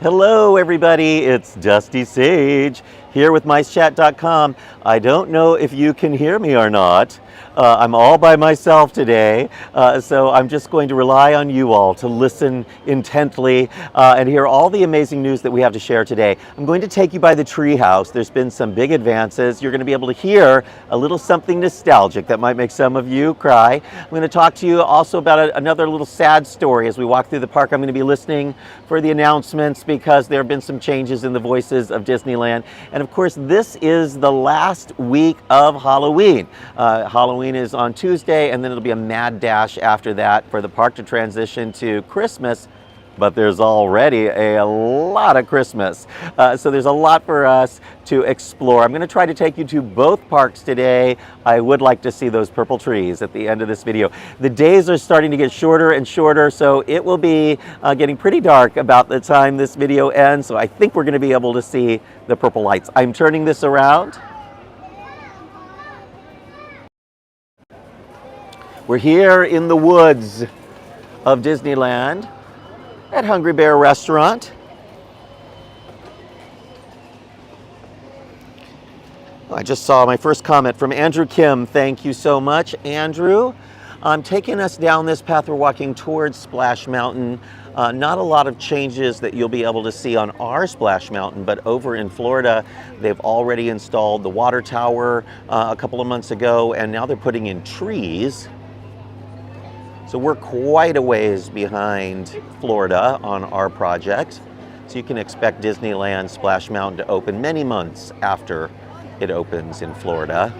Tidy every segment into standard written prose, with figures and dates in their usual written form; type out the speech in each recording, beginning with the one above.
Hello everybody, it's Dusty Sage here with MiceChat.com. I don't know if you can hear me or not. I'm all by myself today, so I'm just going to rely on you all to listen intently and hear all the amazing news that we have to share today. I'm going to take you by the treehouse. There's been some big advances. You're going to be able to hear a little something nostalgic that might make some of you cry. I'm going to talk to you also about another little sad story as we walk through the park. I'm going to be listening for the announcements because there have been some changes in the voices of Disneyland. And of course, this is the last week of Halloween. Halloween is on Tuesday, and then it'll be a mad dash after that for the park to transition to Christmas. But there's already a lot of Christmas. So there's a lot for us to explore. I'm going to try to take you to both parks today. I would like to see those purple trees at the end of this video. The days are starting to get shorter and shorter, so it will be getting pretty dark about the time this video ends. So I think we're going to be able to see the purple lights. I'm turning this around. We're here in the woods of Disneyland at Hungry Bear Restaurant. I just saw my first comment from Andrew Kim. Thank you so much, Andrew. Taking us down this path, we're walking towards Splash Mountain. Not a lot of changes that you'll be able to see on our Splash Mountain, but over in Florida, they've already installed the water tower a couple of months ago, and now they're putting in trees. So we're quite a ways behind Florida on our project. So you can expect Disneyland Splash Mountain to open many months after it opens in Florida.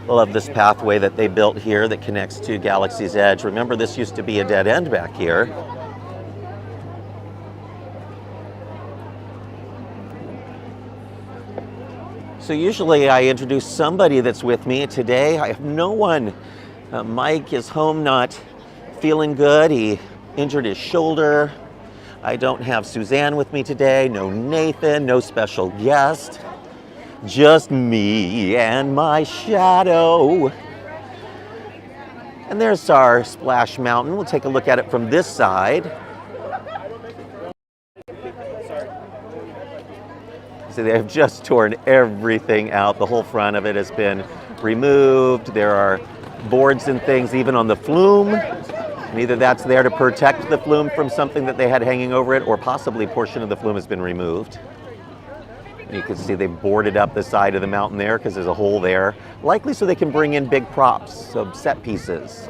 I love this pathway that they built here that connects to Galaxy's Edge. Remember, this used to be a dead end back here. So usually I introduce somebody that's with me. Today I have no one. Mike is home not feeling good. He injured his shoulder. I don't have Suzanne with me today. No Nathan, no special guest. Just me and my shadow. And there's our Splash Mountain. We'll take a look at it from this side. So they have just torn everything out. The whole front of it has been removed. There are boards and things even on the flume. And either that's there to protect the flume from something that they had hanging over it, or possibly a portion of the flume has been removed. And you can see they've boarded up the side of the mountain there because there's a hole there. Likely so they can bring in big props, so set pieces.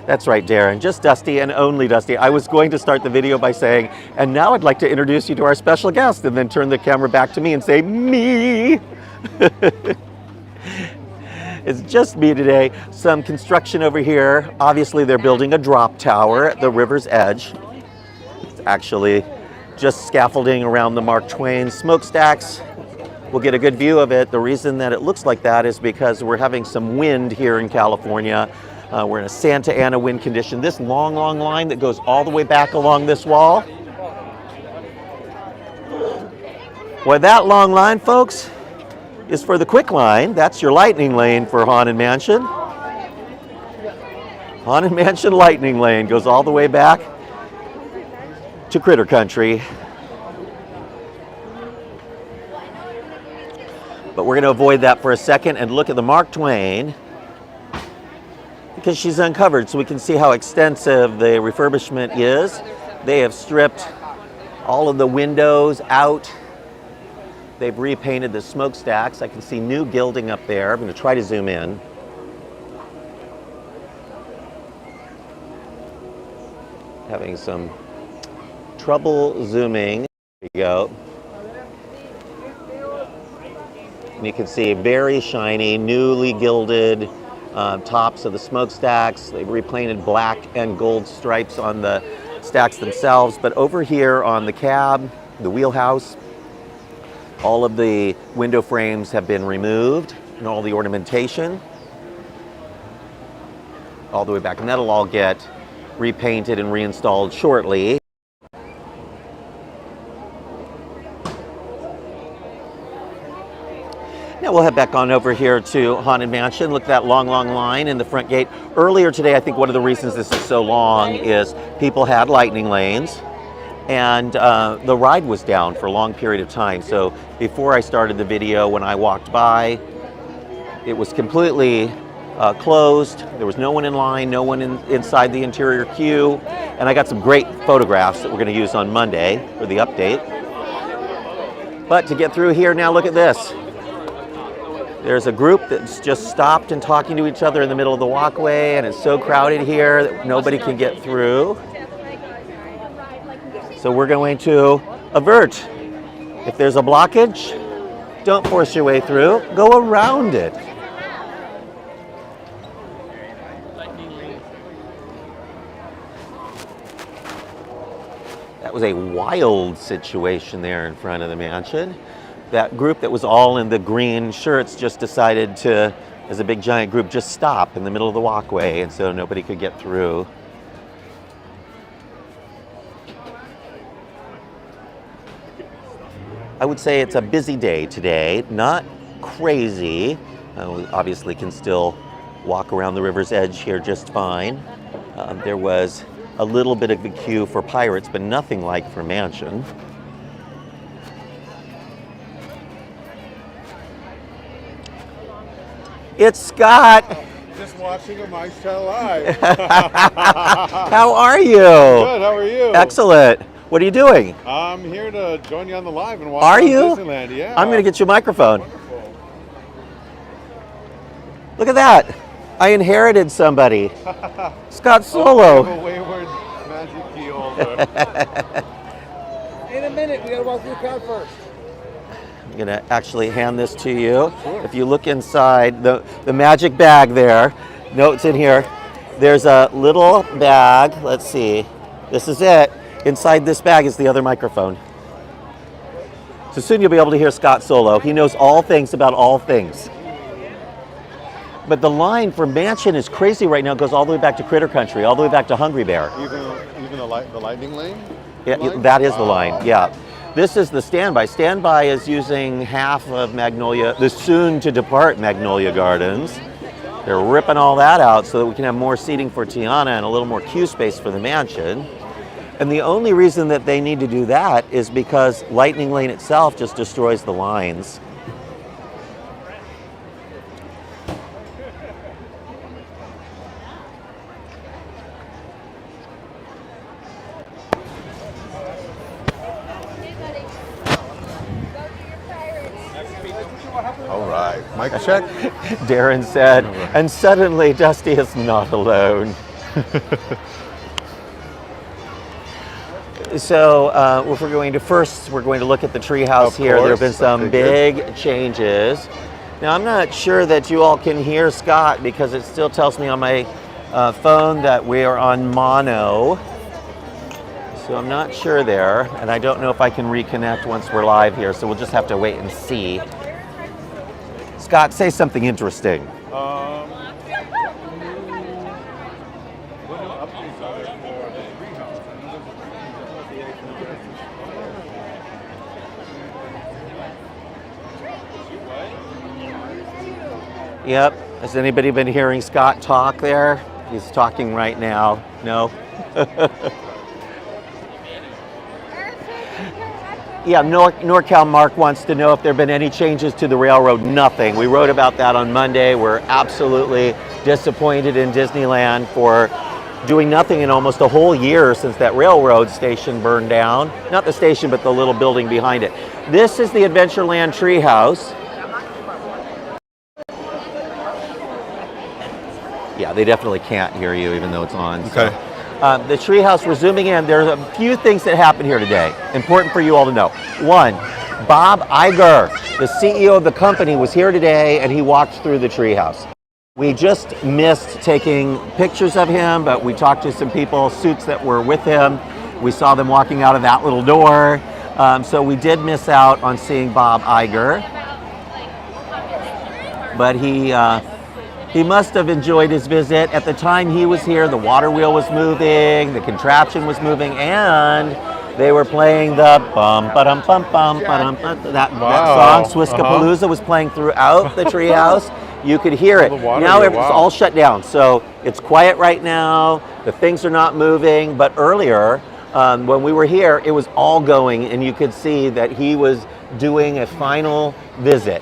That's right, Darren, just Dusty and only Dusty. I was going to start the video by saying, and now I'd like to introduce you to our special guest, and then turn the camera back to me and say, me. It's just me today. Some construction over here. Obviously, they're building a drop tower at the river's edge. It's actually just scaffolding around the Mark Twain smokestacks. We'll get a good view of it. The reason that it looks like that is because we're having some wind here in California. We're in a Santa Ana wind condition. This long, long line that goes all the way back along this wall. Well, that long line, folks, is for the quick line. That's your lightning lane for Haunted Mansion. Haunted Mansion lightning lane goes all the way back to Critter Country. But we're going to avoid that for a second and look at the Mark Twain, because she's uncovered, so we can see how extensive the refurbishment is. They have stripped all of the windows out. They've repainted the smokestacks. I can see new gilding up there. I'm going to try to zoom in. Having some trouble zooming. There you go. And you can see very shiny, newly gilded tops of the smokestacks. They've repainted black and gold stripes on the stacks themselves. But over here on the cab, the wheelhouse, All of the window frames have been removed and all the ornamentation all the way back, and that'll all get repainted and reinstalled shortly. Now we'll head back on over here to Haunted Mansion. Look at that long, long line in the front gate. Earlier today, I think one of the reasons this is so long is people had lightning lanes, and the ride was down for a long period of time. So before I started the video, when I walked by, it was completely closed. There was no one in line, no one inside the interior queue, and I got some great photographs that we're going to use on Monday for the update. But to get through here now, look at this. There's a group that's just stopped and talking to each other in the middle of the walkway, and it's so crowded here that nobody can get through. So we're going to avert. If there's a blockage, don't force your way through, go around it. That was a wild situation there in front of the mansion. That group that was all in the green shirts just decided to, as a big giant group, just stop in the middle of the walkway, and so nobody could get through. I would say it's a busy day today, not crazy. We obviously can still walk around the river's edge here just fine. There was a little bit of a queue for Pirates, but nothing like for Mansion. It's Scott. Just watching a Mice Tell Live. How are you? Good, how are you? Excellent. What are you doing? I'm here to join you on the live and watch Are you? Disneyland. Yeah. I'm going to get you a microphone. Wonderful. Look at that. I inherited somebody. Scott Solo. A wayward magic key holder. In a minute, we gotta walk through the crowd first. I'm going to actually hand this to you. Sure. If you look inside the magic bag there, notes in here, there's a little bag. Let's see. This is it. Inside this bag is the other microphone. So soon you'll be able to hear Scott Solo. He knows all things about all things. But the line for Mansion is crazy right now. It goes all the way back to Critter Country, all the way back to Hungry Bear. Even the lightning lane? Yeah, that is the line, yeah. This is the standby. Standby is using half of Magnolia, the soon-to-depart Magnolia Gardens. They're ripping all that out so that we can have more seating for Tiana and a little more queue space for the Mansion. And the only reason that they need to do that is because Lightning Lane itself just destroys the lines. All right. Mic check. Darren said, and suddenly Dusty is not alone. So if we're going to look at the treehouse here. There have been some big changes. Now I'm not sure that you all can hear Scott because it still tells me on my phone that we are on mono. So I'm not sure there, and I don't know if I can reconnect once we're live here, so we'll just have to wait and see. Scott, say something interesting. What new updates are there for the treehouse? Yep. Has anybody been hearing Scott talk there? He's talking right now. No? Yeah, NorCal Mark wants to know if there have been any changes to the railroad. Nothing. We wrote about that on Monday. We're absolutely disappointed in Disneyland for doing nothing in almost a whole year since that railroad station burned down. Not the station, but the little building behind it. This is the Adventureland Treehouse. Yeah, they definitely can't hear you even though it's on. Okay. So. The treehouse, we're zooming in. There's a few things that happened here today. Important for you all to know. One, Bob Iger, the CEO of the company, was here today and he walked through the treehouse. We just missed taking pictures of him, but we talked to some people, suits that were with him. We saw them walking out of that little door. So we did miss out on seeing Bob Iger, but he must have enjoyed his visit. At the time he was here, the water wheel was moving, the contraption was moving, and they were playing the bum ba-dum bum bum ba-dum that song Swiskapalooza was playing throughout the treehouse. You could hear it. Now it's all shut down, so it's quiet right now. The things are not moving. But earlier, when we were here, it was all going, and you could see that he was doing a final visit.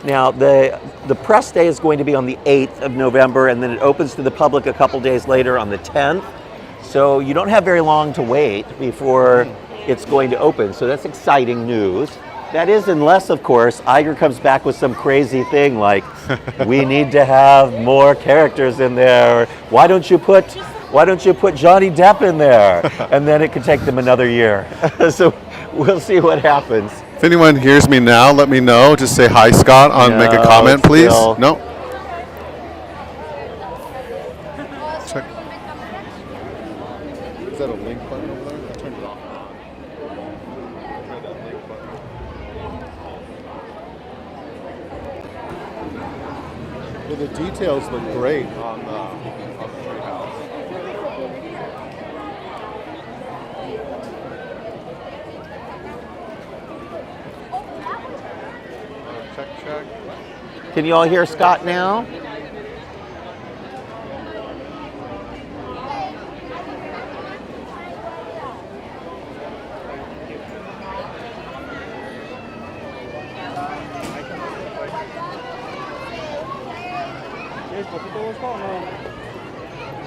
Now, the press day is going to be on the 8th of November, and then it opens to the public a couple days later on the 10th. So you don't have very long to wait before it's going to open. So that's exciting news. That is, unless, of course, Iger comes back with some crazy thing like, we need to have more characters in there. Why don't you put Johnny Depp in there? And then it could take them another year. So we'll see what happens. If anyone hears me now, let me know. Just say hi, Scott, make a comment, please. No? Check. Is that a link button over there? I turned it off. Try that link button. Yeah, the details look great on the treehouse. Check. Can you all hear Scott now?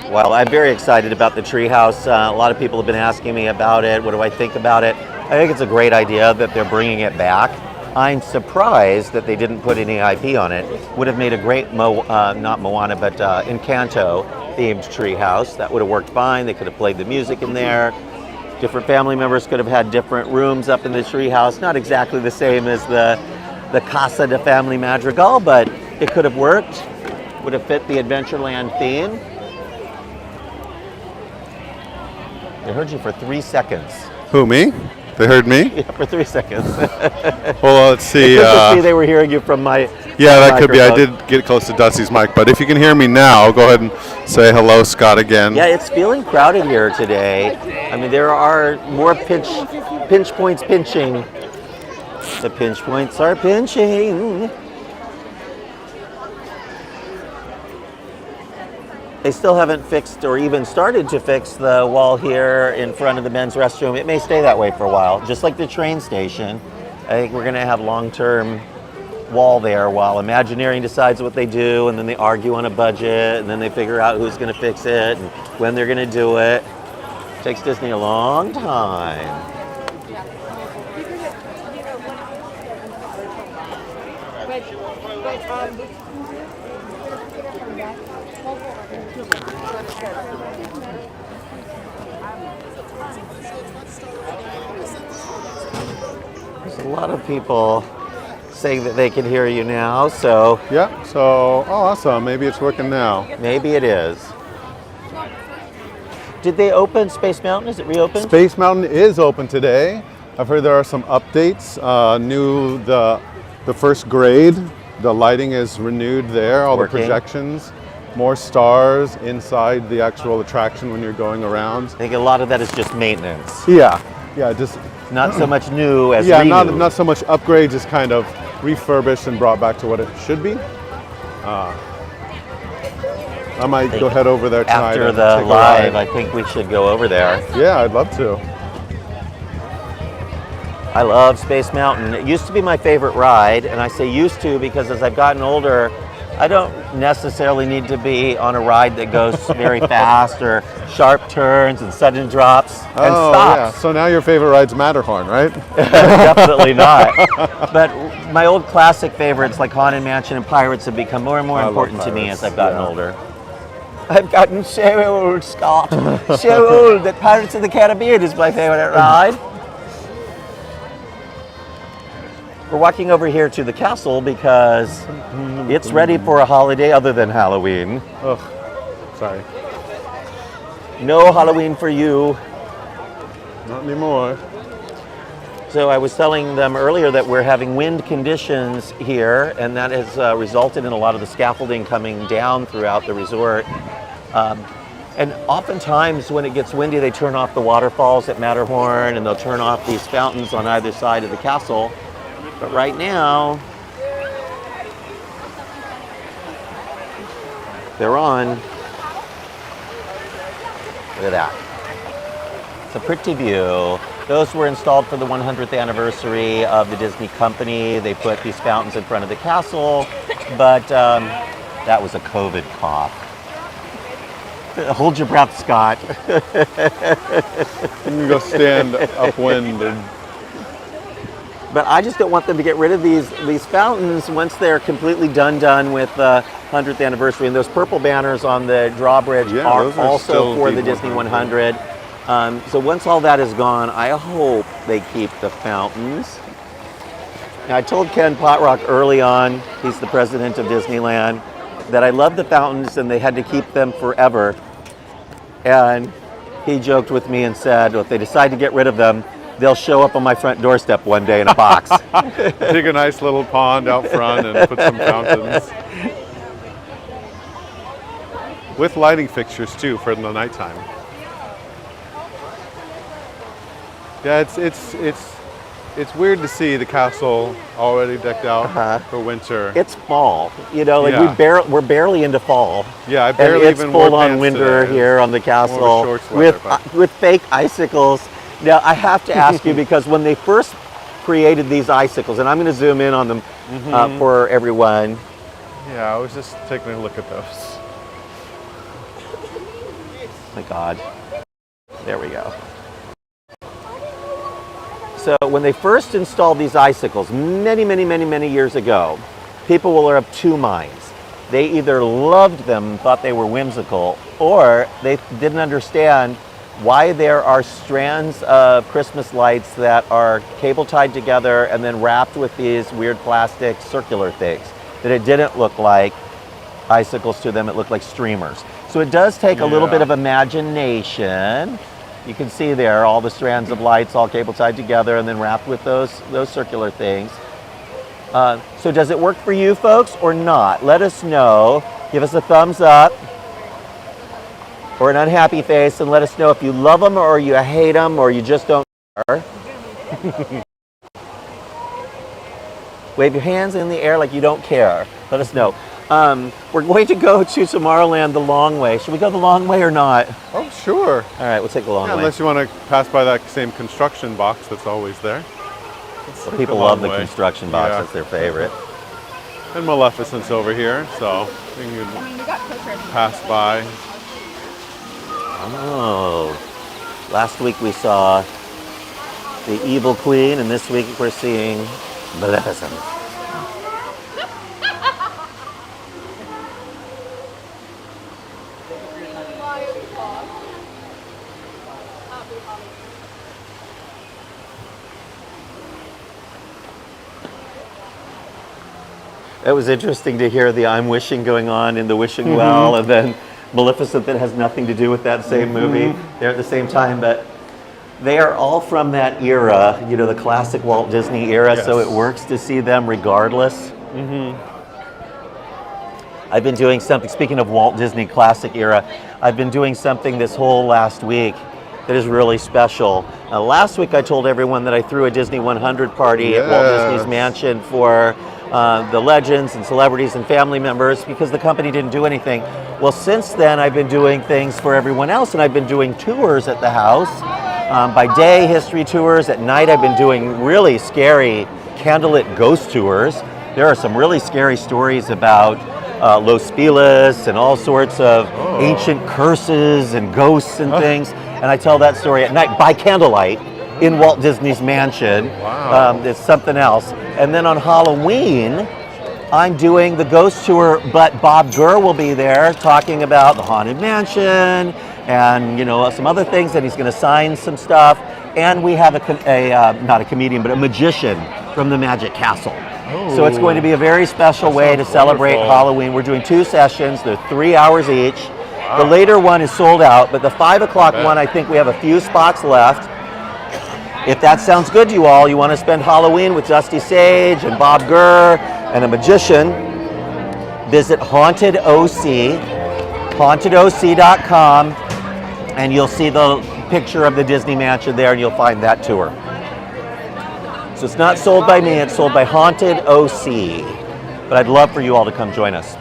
Well, I'm very excited about the treehouse. A lot of people have been asking me about it. What do I think about it? I think it's a great idea that they're bringing it back. I'm surprised that they didn't put any IP on it. Would have made a great, not Moana, but Encanto themed treehouse. That would have worked fine. They could have played the music in there. Different family members could have had different rooms up in the treehouse. Not exactly the same as the Casa de Family Madrigal, but it could have worked. Would have fit the Adventureland theme. They heard you for 3 seconds. Who, me? They heard me? Yeah, for 3 seconds. Well, let's see. See, they were hearing you from my Yeah, that microphone. could be. I did get close to Dusty's mic, but if you can hear me now, go ahead and say hello, Scott, again. Yeah, it's feeling crowded here today. I mean, there are more pinch points pinching. The pinch points are pinching. They still haven't fixed or even started to fix the wall here in front of the men's restroom. It may stay that way for a while, just like the train station. I think we're going to have long-term wall there while Imagineering decides what they do, and then they argue on a budget, and then they figure out who's going to fix it and when they're going to do it. It takes Disney a long time. There's a lot of people saying that they can hear you now, so Yeah, so, awesome. Maybe it's working now. maybe it is. Did they open Space Mountain? Is it reopened? Space Mountain is open today. I've heard there are some updates. The first grade, the lighting is renewed there, all Working. the projections, more stars inside the actual attraction when you're going around. I think a lot of that is just maintenance, Yeah, just not so much new as yeah, renewed. not so much upgrade, just kind of refurbished and brought back to what it should be. I might go head over there tonight After and the take a live, ride. I think we should go over there. Yeah, I'd love to. I love Space Mountain. It used to be my favorite ride, and I say used to because as I've gotten older, I don't necessarily need to be on a ride that goes very fast or sharp turns and sudden drops and stops. Yeah. So now your favorite ride's Matterhorn, right? Definitely not. But my old classic favorites like Haunted Mansion and Pirates have become more and more I love important to me Pirates, as I've gotten yeah. older. I've gotten so old, Scott. So old that Pirates of the Caribbean is my favorite ride. We're walking over here to the castle because it's ready for a holiday other than Halloween. Ugh, sorry. No Halloween for you. Not anymore. So I was telling them earlier that we're having wind conditions here, and that has resulted in a lot of the scaffolding coming down throughout the resort. And oftentimes when it gets windy, they turn off the waterfalls at Matterhorn, and they'll turn off these fountains on either side of the castle. But right now, they're on. Look at that. It's a pretty view. Those were installed for the 100th anniversary of the Disney company. They put these fountains in front of the castle, but that was a COVID cough. Hold your breath, Scott. You can go stand upwind. But I just don't want them to get rid of these fountains once they're completely done with the 100th anniversary. And those purple banners on the drawbridge are also for the Disney 100. So once all that is gone, I hope they keep the fountains. Now, I told Ken Potrock early on, he's the president of Disneyland, that I love the fountains and they had to keep them forever. And he joked with me and said, well, if they decide to get rid of them, they'll show up on my front doorstep one day in a box. Dig a nice little pond out front and put some fountains. With lighting fixtures too for the nighttime. Yeah, it's weird to see the castle already decked out for winter. It's fall, you know, like Yeah. we're barely into fall. Yeah, I barely and it's even full wore on pants winter today. here on the More of a castle short sweater, with fake icicles. Now I have to ask you, because when they first created these icicles, and I'm going to zoom in on them for everyone. Yeah, I was just taking a look at those. My God, there we go. So when they first installed these icicles many years ago, people were of two minds. They either loved them, thought they were whimsical, or they didn't understand why there are strands of Christmas lights that are cable tied together and then wrapped with these weird plastic circular things, that it didn't look like icicles to them, it looked like streamers. So it does take a little bit of imagination. You can see there all the strands of lights all cable tied together and then wrapped with those circular things. So does it work for you folks or not? Let us know. Give us a thumbs up or an unhappy face, and let us know if you love them or you hate them or you just don't care. Wave your hands in the air like you don't care. Let us know. We're going to go to Tomorrowland the long way. Should we go the long way or not? Oh, sure. All right, we'll take the long way. Unless you want to pass by that same construction box that's always there. Well, people love the construction box. That's their favorite. And Maleficent's over here, so you can pass by. Oh, last week we saw the Evil Queen, and this week we're seeing Maleficent. It was interesting to hear the I'm Wishing going on in the Wishing Well, and then Maleficent that has nothing to do with that same movie. They're at the same time, but they are all from that era, you know, the classic Walt Disney era, so it works to see them regardless. I've been doing something, speaking of Walt Disney classic era, I've been doing something this whole last week that is really special. Last week I told everyone that I threw a Disney 100 party at Walt Disney's mansion for the legends and celebrities and family members because the company didn't do anything. Well, since then I've been doing things for everyone else, and I've been doing tours at the house. By day, history tours. At night, I've been doing really scary candlelit ghost tours. There are some really scary stories about Los Feliz and all sorts of ancient curses and ghosts and things. And I tell that story at night by candlelight in Walt Disney's mansion. Wow. It's something else. And then on Halloween, I'm doing the ghost tour, but Bob Gurr will be there talking about the Haunted Mansion and, you know, some other things, and he's going to sign some stuff. And we have not a comedian, but a magician from the Magic Castle. So it's going to be a very special way to celebrate Halloween. We're doing 2 sessions. They're 3 hours each. Wow. The later one is sold out, but the 5 o'clock one, I think we have a few spots left. If that sounds good to you all, you want to spend Halloween with Dusty Sage and Bob Gurr and a magician, visit Haunted OC, hauntedOC.com, and you'll see the picture of the Disney Mansion there, and you'll find that tour. So it's not sold by me, it's sold by Haunted OC. But I'd love for you all to come join us.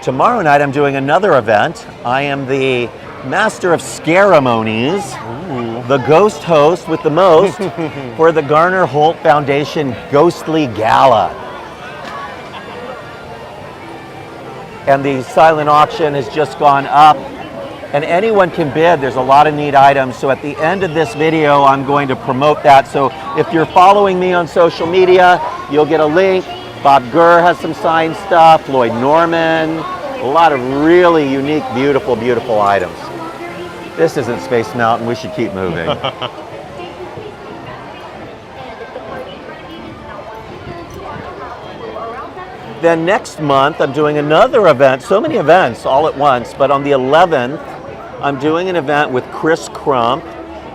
Tomorrow night I'm doing another event. I am the master of scaremonies, the ghost host with the most for the Garner Holt Foundation Ghostly Gala. And the silent auction has just gone up, and anyone can bid. There's a lot of neat items. So at the end of this video, I'm going to promote that. So if you're following me on social media, you'll get a link. Bob Gurr has some signed stuff, Lloyd Norman, a lot of really unique, beautiful, beautiful items. This isn't Space Mountain, we should keep moving. Then next month, I'm doing another event, so many events all at once, but on the 11th, I'm doing an event with Chris Crump.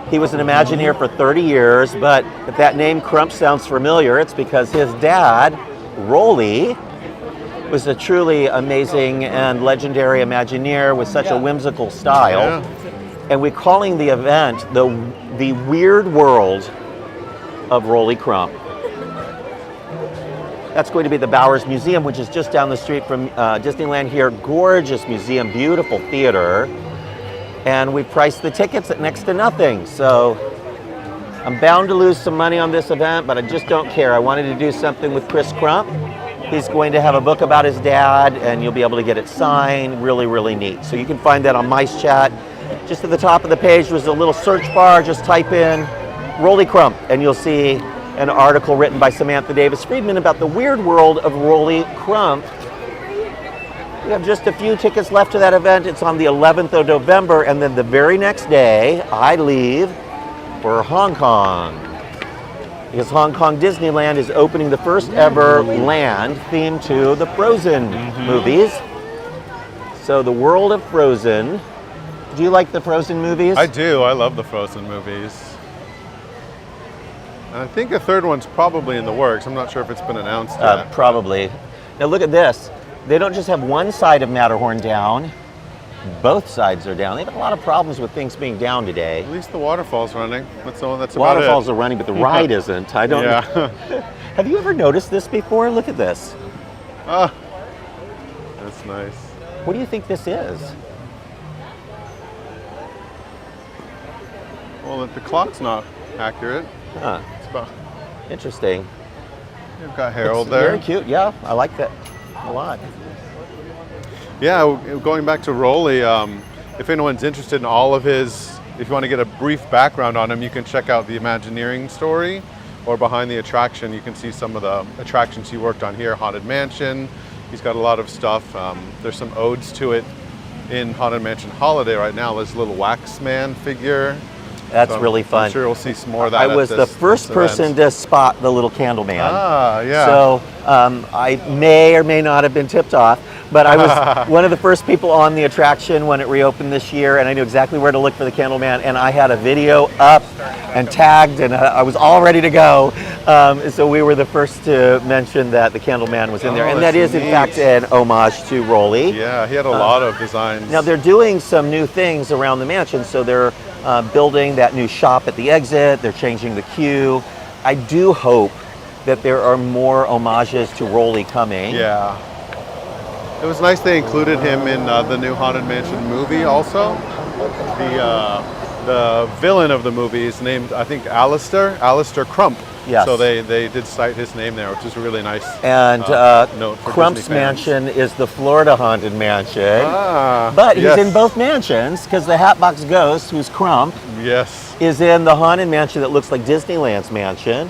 He was an Imagineer for 30 years, but if that name Crump sounds familiar, it's because his dad, Rolly, was a truly amazing and legendary Imagineer with such a whimsical style. And we're calling the event the Weird World of Rolly Crump. That's going to be the Bowers Museum, which is just down the street from Disneyland here. Gorgeous museum, beautiful theater. And we priced the tickets at next to nothing. So I'm bound to lose some money on this event, but I just don't care. I wanted to do something with Chris Crump. He's going to have a book about his dad, and you'll be able to get it signed. Really, really neat. So you can find that on Mice Chat. Just at the top of the page was a little search bar. Just type in Rolly Crump, and you'll see an article written by Samantha Davis Friedman about the weird world of Rolly Crump. We have just a few tickets left to that event. It's on the 11th of November, and then the very next day, I leave for Hong Kong. Because Hong Kong Disneyland is opening the first ever land themed to the Frozen movies. So the world of Frozen. Do you like the Frozen movies? I do. I love the Frozen movies. And I think a third one's probably in the works. I'm not sure if it's been announced yet. Probably. Now look at this. They don't just have one side of Matterhorn down. Both sides are down. They've had a lot of problems with things being down today. At least the waterfall's running. That's about it. Waterfalls are running, but the ride isn't. I don't know. Have you ever noticed this before? Look at this. Ah, that's nice. What do you think this is? Well, the clock's not accurate. Huh. It's about, Interesting. you've got Harold It's there. very cute. Yeah, I like that a lot. Yeah, going back to Rolly, if anyone's interested in all of his, if you want to get a brief background on him, you can check out the Imagineering story, or behind the attraction, you can see some of the attractions he worked on here. Haunted Mansion, he's got a lot of stuff. There's some odes to it in Haunted Mansion Holiday right now. There's a little wax man figure. That's really fun. I'm sure we'll see some more of that. I was the first person to spot the little candle man. Ah, yeah. So I may or may not have been tipped off, but I was one of the first people on the attraction when it reopened this year, and I knew exactly where to look for the candle man, and I had a video up and tagged, and I was all ready to go. So we were the first to mention that the candle man was in there, and that is in fact an homage to Rolly. Yeah, he had a lot of designs. Now they're doing some new things around the mansion, so they're building that new shop at the exit. They're changing the queue. I do hope that there are more homages to Rolly coming. Yeah. It was nice they included him in the new Haunted Mansion movie also. The villain of the movie is named, I think, Alistair Crump. Yes. So they did cite his name there, which is a really nice And note for Crump's Disney fans. mansion is the Florida Haunted Mansion. Ah, But he's yes. in both mansions because the Hatbox Ghost, who's Crump, Yes. is in the Haunted Mansion that looks like Disneyland's mansion.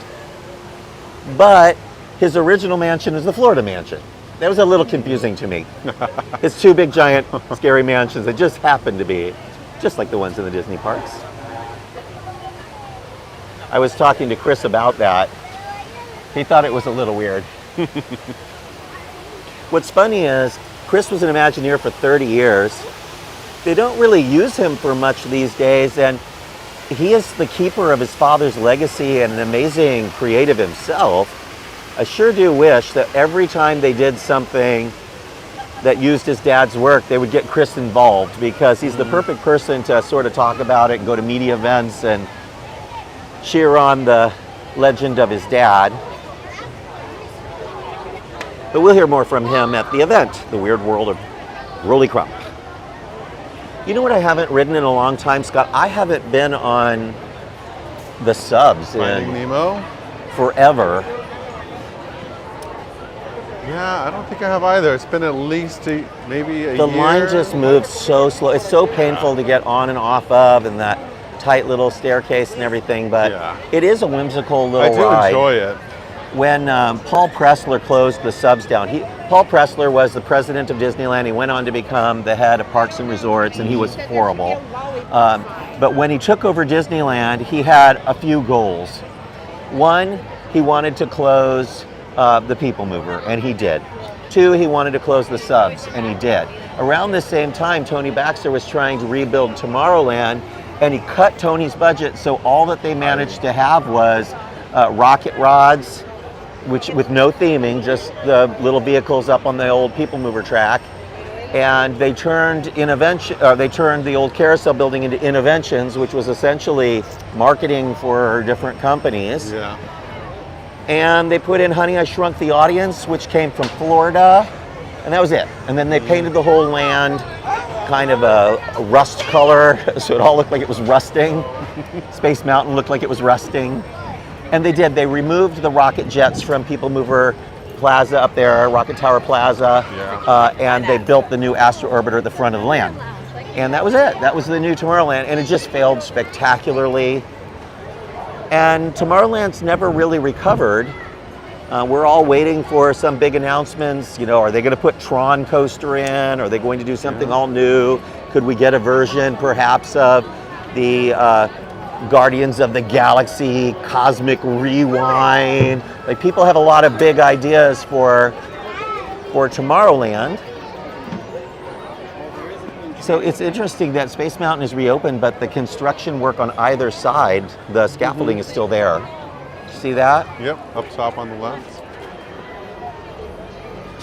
But his original mansion is the Florida mansion. That was a little confusing to me. It's two big, giant, scary mansions that just happen to be just like the ones in the Disney parks. I was talking to Chris about that. He thought it was a little weird. What's funny is Chris was an Imagineer for 30 years. They don't really use him for much these days, and he is the keeper of his father's legacy and an amazing creative himself. I sure do wish that every time they did something that used his dad's work, they would get Chris involved, because he's the perfect person to sort of talk about it and go to media events and cheer on the legend of his dad. But we'll hear more from him at the event, The Weird World of Rolly Crump. You know what I haven't ridden in a long time, Scott? I haven't been on the subs Finding in Nemo? forever. Yeah, I don't think I have either. It's been at least maybe a year. The line just moves so slow. It's so painful to get on and off of, and that tight little staircase and everything, but it is a whimsical little ride. I do enjoy it. When Paul Pressler closed the subs down, Paul Pressler was the president of Disneyland. He went on to become the head of Parks and Resorts, and he was horrible. But when he took over Disneyland, he had a few goals. One, he wanted to close the People Mover, and he did. Two, he wanted to close the subs, and he did. Around the same time, Tony Baxter was trying to rebuild Tomorrowland, and he cut Tony's budget, so all that they managed to have was rocket rods, which with no theming, just the little vehicles up on the old People Mover track. And they turned the old carousel building into Interventions, which was essentially marketing for different companies. Yeah. And they put in Honey, I Shrunk the Audience, which came from Florida, and that was it. And then they painted the whole land kind of a rust color, so it all looked like it was rusting. Space Mountain looked like it was rusting. And they did. They removed the rocket jets from People Mover Plaza up there, Rocket Tower Plaza, and they built the new Astro Orbiter at the front of the land. And that was it. That was the new Tomorrowland, and it just failed spectacularly. And Tomorrowland's never really recovered. We're all waiting for some big announcements. You know, are they going to put Tron Coaster in? Are they going to do something all new? Could we get a version, perhaps, of the Guardians of the Galaxy Cosmic Rewind? Like, people have a lot of big ideas for Tomorrowland. So it's interesting that Space Mountain is reopened, but the construction work on either side, the scaffolding is still there. See that? Yep, up top on the left.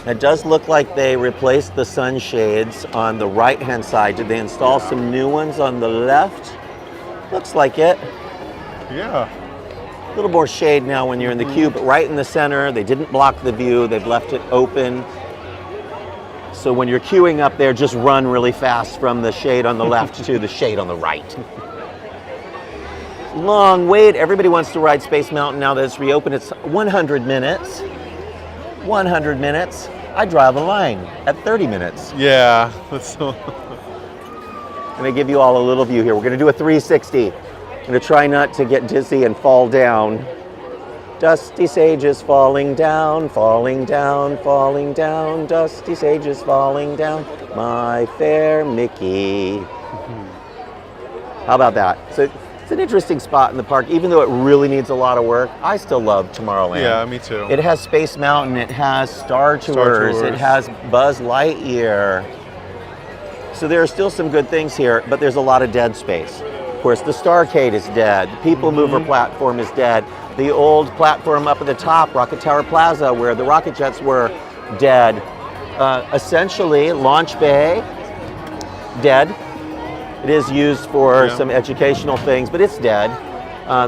It does look like they replaced the sunshades on the right-hand side. Did they install some new ones on the left? Looks like it. Yeah. A little more shade now when you're in the queue, but right in the center, they didn't block the view. They've left it open. So when you're queuing up there, just run really fast from the shade on the left to the shade on the right. Long wait. Everybody wants to ride Space Mountain now that it's reopened. It's 100 minutes. 100 minutes. I draw the line at 30 minutes. Yeah. That's so... I'm going to give you all a little view here. We're going to do a 360. I'm going to try not to get dizzy and fall down. Dusty sages falling down, falling down, falling down. Dusty sages falling down. My fair Mickey. How about that? So it's an interesting spot in the park, even though it really needs a lot of work. I still love Tomorrowland. Yeah, me too. It has Space Mountain. It has Star Tours. It has Buzz Lightyear. So there are still some good things here, but there's a lot of dead space. Of course, the Starcade is dead. The People Mover platform is dead. The old platform up at the top, Rocket Tower Plaza, where the rocket jets were, dead. Essentially, Launch Bay, dead. It is used for some educational things, but it's dead.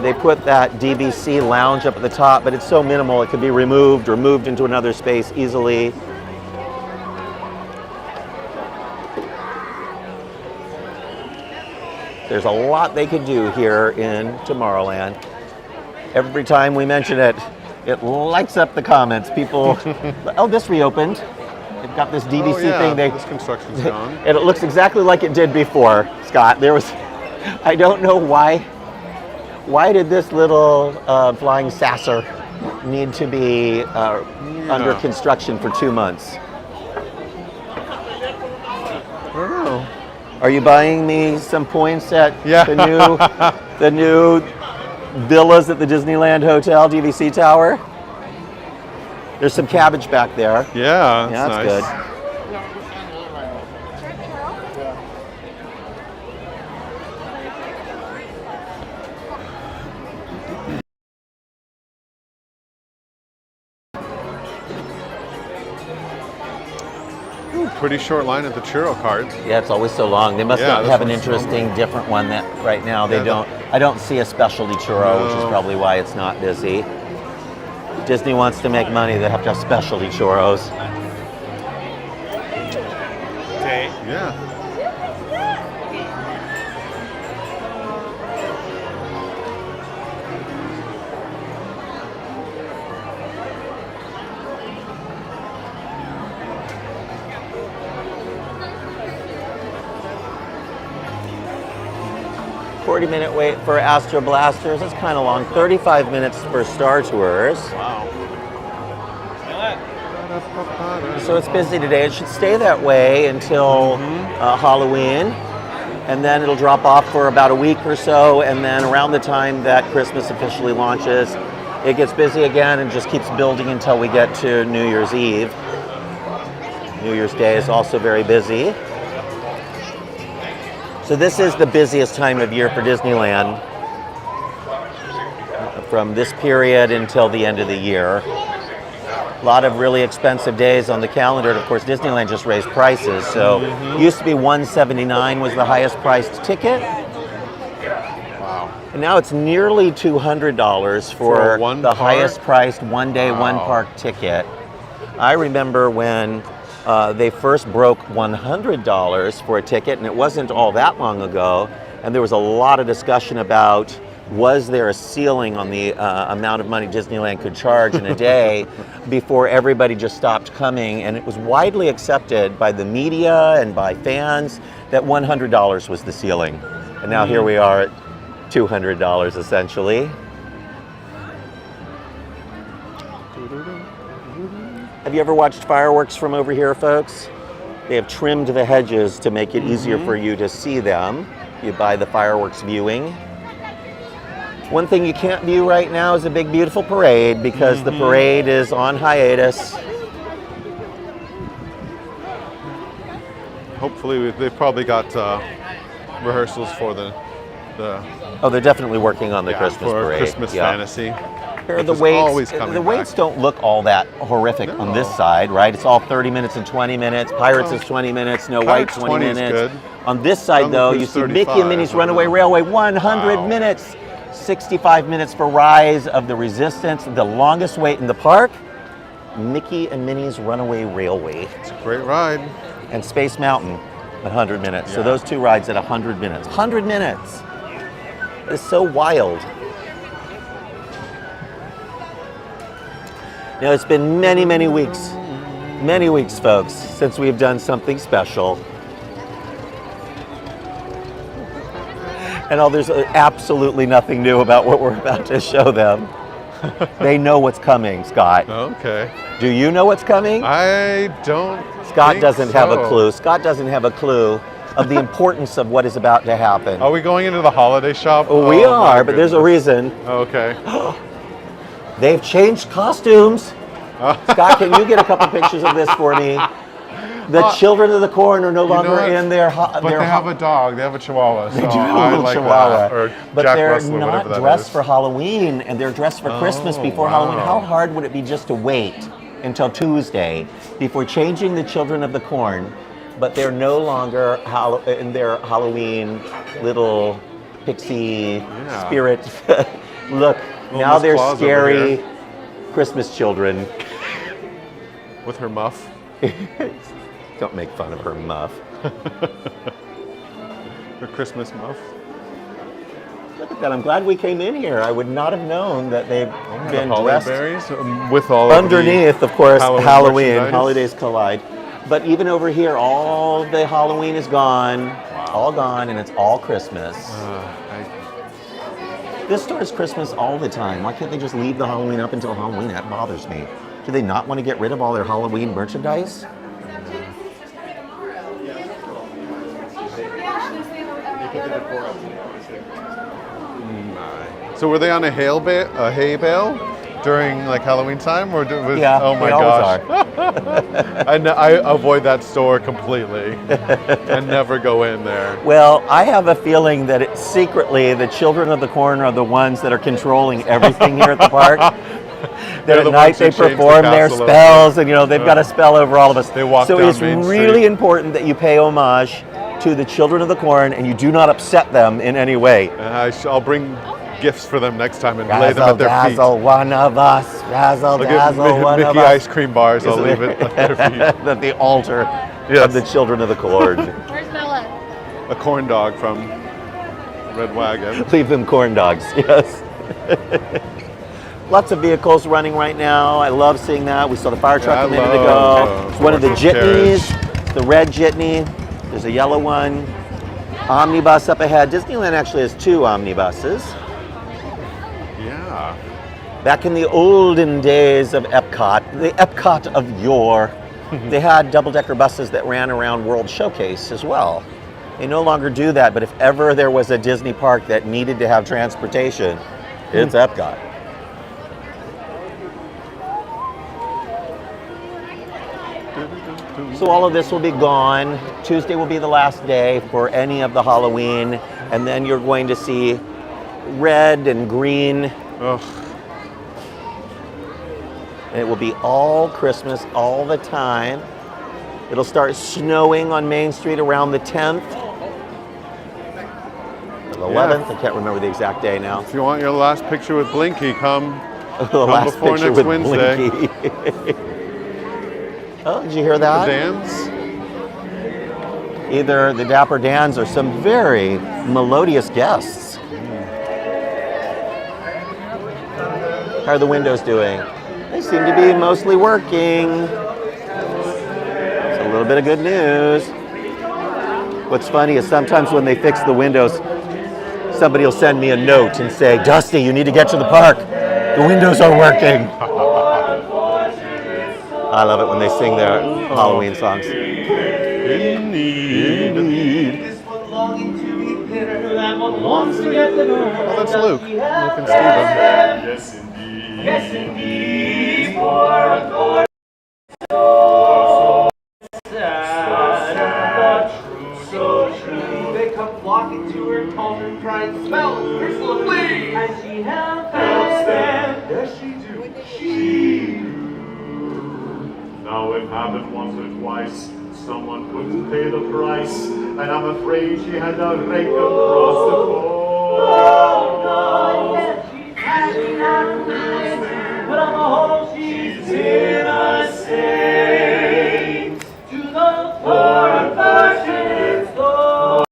They put that DBC lounge up at the top, but it's so minimal it could be removed or moved into another space easily. There's a lot they could do here in Tomorrowland. Every time we mention it, it lights up the comments. People, oh, this reopened. They've got this DVC thing. This construction's gone. And it looks exactly like it did before, Scott. There was, I don't know why did this little flying saucer need to be under construction for 2 months? I don't know. Are you buying me some points at the new villas at the Disneyland Hotel, DVC Tower? There's some cabbage back there. Yeah, that's nice. good. Ooh, pretty short line at the churro cart. Yeah, it's always so long. They must Yeah, not this have an one's interesting, different one that right now they Yeah, don't. I don't see a specialty churro, which is No. probably why it's not busy. Disney wants to make money, they have to have specialty churros. Yeah. 40-minute wait for Astro Blasters. It's kind of long. 35 minutes for Star Tours. Wow. So it's busy today. It should stay that way until Halloween. And then it'll drop off for about a week or so. And then around the time that Christmas officially launches, it gets busy again and just keeps building until we get to New Year's Eve. New Year's Day is also very busy. So this is the busiest time of year for Disneyland, from this period until the end of the year. A lot of really expensive days on the calendar, and of course Disneyland just raised prices. So it used to be $179 was the highest priced ticket. Wow. And now it's nearly $200 for one the park? highest priced one day, one Wow. park ticket. I remember when they first broke $100 for a ticket, and it wasn't all that long ago, and there was a lot of discussion about, was there a ceiling on the amount of money Disneyland could charge in a day before everybody just stopped coming, and it was widely accepted by the media and by fans that $100 was the ceiling. And now here we are at $200 essentially. Have you ever watched fireworks from over here, folks? They have trimmed the hedges to make it easier for you to see them. You buy the fireworks viewing. One thing you can't view right now is a big, beautiful parade because the parade is on hiatus. Hopefully, they've probably got rehearsals for the Oh, they're definitely working on the yeah, Christmas for parade. Christmas Yeah. fantasy. Here, which the is always waits, coming the waits back. don't look all that horrific on this No. side, right? It's all 30 minutes and 20 minutes. Pirates is 20 minutes. No White, Pirates 20 20 is minutes. good. On this side, Jungle though, Cruise you see 35, Mickey and Minnie's Runaway wow. Railway, 100 Wow. minutes. 65 minutes for Rise of the Resistance. The longest wait in the park, Mickey and Minnie's Runaway Railway. It's a great ride. And Space Mountain, 100 minutes. So Yeah. those two rides at 100 minutes. 100 minutes. It's so wild. Now, it's been many, many weeks, folks, since we've done something special. And there's absolutely nothing new about what we're about to show them. They know what's coming, Scott. Okay. Do you know what's coming? I don't. Scott think doesn't have a so. clue. Scott doesn't have a clue of the importance of what is about to happen. Are we going into the holiday shop? Oh, we Oh, my are, but there's a goodness. reason. Okay. They've changed costumes. Scott, can you get a couple pictures of this for me? The children of the corn are no longer what? in their But they have a dog. They have a Chihuahua. So They do have a I little like chihuahua, that. Or but Jack they're Russell, not whatever that dressed is. for Halloween, and they're dressed for Christmas Oh, before Halloween. wow. How hard would it be just to wait until Tuesday before changing the children of the corn? But they're no longer in their Halloween little pixie Yeah. spirit. Look, Little now Miss they're Claus over scary here. Christmas children. With her muff. Don't make fun of her muff. Her Christmas muff. Look at that. I'm glad we came in here. I would not have known that they've been Holly dressed berries with all underneath, of course, Halloween. merchandise. Holidays collide. But even over here, all the Halloween is gone. All gone, and it's all Christmas. This store is Christmas all the time. Why can't they just leave the Halloween up until Halloween? That bothers me. Do they not want to get rid of all their Halloween merchandise? So were they on a hay bale during like Halloween time, or was? Yeah, Oh my they always gosh! I avoid that store completely. I never go in there. Well, I have a feeling that secretly the children of the corn are the ones that are controlling everything here at the park. They're at the night ones who they change the perform their castle spells, and they've got a spell over all of us. They walk so down it's Main really Street. important that you pay homage to the children of the corn, and you do not upset them in any way. I'll bring gifts for them next time and lay them at their feet. Razzle, one of us. Razzle, I'll dazzle, get one Mickey of us. ice cream bars. I'll leave it at their feet. At the altar Yes. of the children of the corn. Where's Bella? A corn dog from Red Wagon. Leave them corn dogs, yes. Lots of vehicles running right now. I love seeing that. We saw the fire truck Yeah, a I minute love ago. It's one of the horse jitneys, the red jitney. There's a yellow one. Omnibus up ahead. Disneyland actually has 2 omnibuses. Yeah. Back in the olden days of Epcot, the Epcot of yore, they had double-decker buses that ran around World Showcase as well. They no longer do that, but if ever there was a Disney park that needed to have transportation, it's Epcot. So all of this will be gone. Tuesday will be the last day for any of the Halloween, and then you're going to see red and green. Ugh. And it will be all Christmas all the time. It'll start snowing on Main Street around the 10th. Or the 11th, I can't remember the exact day now. If you want your last picture with Blinky, come The last before picture next with Wednesday. Blinky. Oh, did you hear The that? dance. Either the Dapper Dans or some very melodious guests. How are the windows doing? They seem to be mostly working. It's a little bit of good news. What's funny is sometimes when they fix the windows, somebody will send me a note and say, Dusty, you need to get to the park. The windows are working. I love it when they sing their Halloween songs. Oh, that's Luke. Luke and Steven. Yes, indeed. Yes, indeed. For a chord so sad, but true, so true. They come flocking to her cauldron, crying, "Smell it, crystal of flea!" And she helps them. Yes, she do. Now it happened once or twice. Someone couldn't pay the price, and I'm afraid she had to rake across the floor. Oh no, yes, she's passing out of mind, but on the whole she's innocent. To the poor unfortunate soul.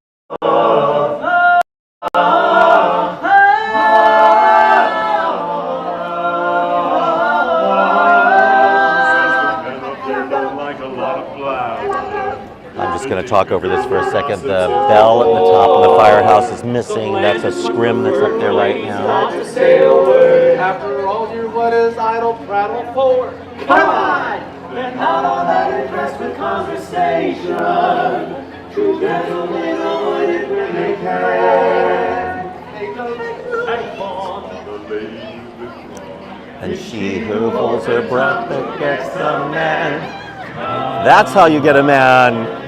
I'm just going to talk over this for a second. The bell at the top of the firehouse is missing. That's a scrim that's up there right now. Not to say a word. After all, dear, what is idle prattle for? Come on! And not all that impressed with conversation. True gentlemen avoided when they can. And fond the ladies with fun. And she who holds her breath that gets the man. That's how you get a man.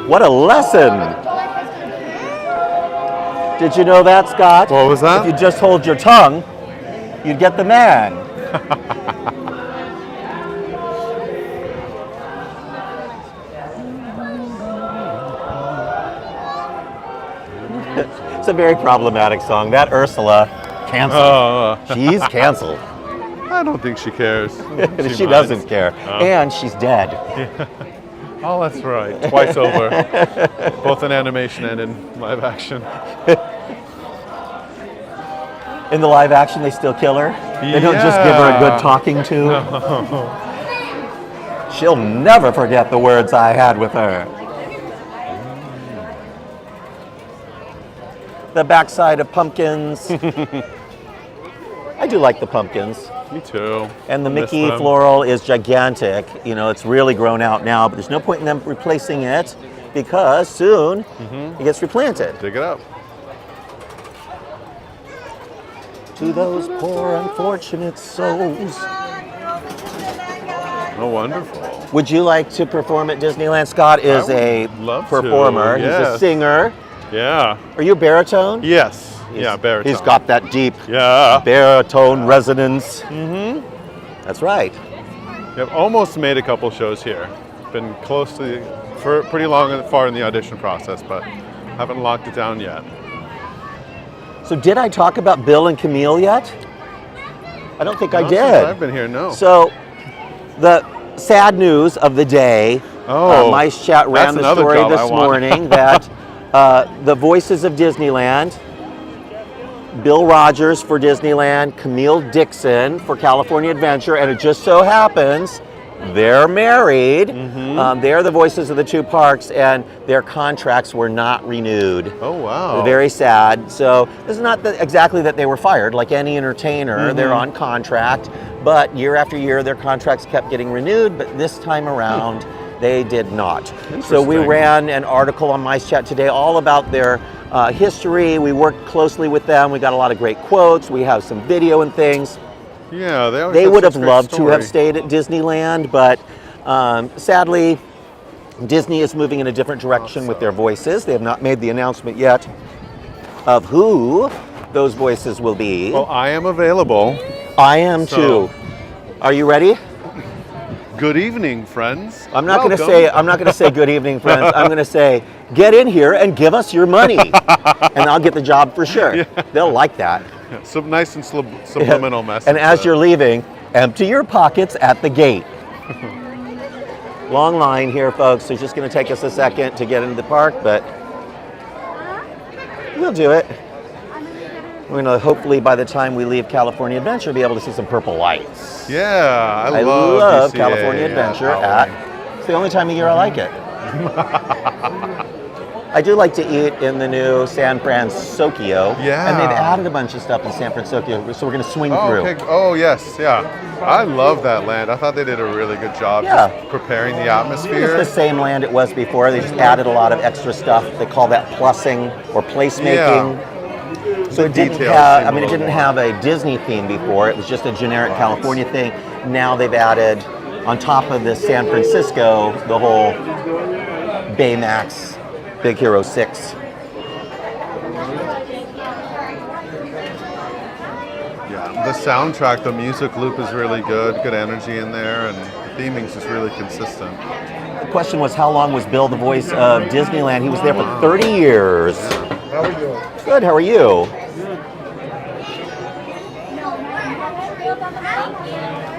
What a lesson. Did you know that, Scott? What was that? If you just hold your tongue, you'd get the man. It's a very problematic song. That Ursula, canceled. She's canceled. I don't think she cares. She doesn't care. Oh. And she's dead. Oh, that's right. Twice over. Both in animation and in live action. In the live action, they still kill her. They don't just give her a good talking to. She'll never forget the words I had with her. The backside of pumpkins. I do like the pumpkins. Me too. And the Miss Mickey them. floral is gigantic. You know, it's really grown out now, but there's no point in them replacing it because soon it gets replanted. Dig it up. To those poor unfortunate souls. Oh, wonderful. Would you like to perform at Disneyland? Scott is a would love to, performer. He's a yes. singer. Yeah. Are you a baritone? Yes. Yeah, baritone. He's got that deep Yeah. baritone resonance. That's right. I've almost made a couple shows here. Been close to for pretty long and far in the audition process, but haven't locked it down yet. So did I talk about Bill and Camille yet? I don't think I Not did. since I've been here, no. So the sad news of the day, Mice Chat ran the story this morning that the voices of Disneyland, Bill Rogers for Disneyland, Camille Dixon for California Adventure, and it just so happens they're married. They're the voices of the two parks, and their contracts were not renewed. Oh, wow. Very sad. So this is not exactly that they were fired. Like any entertainer, they're on contract, but year after year their contracts kept getting renewed, but this time around they did not. So we ran an article on Mice Chat today all about their history. We worked closely with them. We got a lot of great quotes. We have some video and things. Yeah, they would have loved to have stayed at Disneyland, but sadly, Disney is moving in a different direction with their voices. They have not made the announcement yet of who those voices will be. Well, I am available. I am too. Are you ready? Good evening, friends. I'm not going to say good evening, friends. I'm going to say get in here and give us your money, and I'll get the job for sure. Yeah. They'll like that. Yeah, some nice and subliminal message. And as you're leaving, empty your pockets at the gate. Long line here, folks. So it's just going to take us a second to get into the park, but we'll do it. We're going to hopefully, by the time we leave California Adventure, be able to see some purple lights. Yeah, I love DCA, California Adventure. It's the only time of year I like it. I do like to eat in the new San Fransokyo. Yeah. And they've added a bunch of stuff in San Fransokyo, so we're going to swing through. Okay. Oh, yes, yeah. I love that land. I thought they did a really good job just preparing the atmosphere. It's the same land it was before. They just added a lot of extra stuff. They call that plussing or placemaking. Yeah. So it didn't have a Disney theme before. It was just a generic California thing. Now they've added, on top of this San Francisco, the whole Baymax Big Hero 6. Yeah, the soundtrack, the music loop is really good energy in there, and the theming's just really consistent. The question was, how long was Bill the voice of Disneyland? He was there for 30 years. How are you doing? Good, how are you?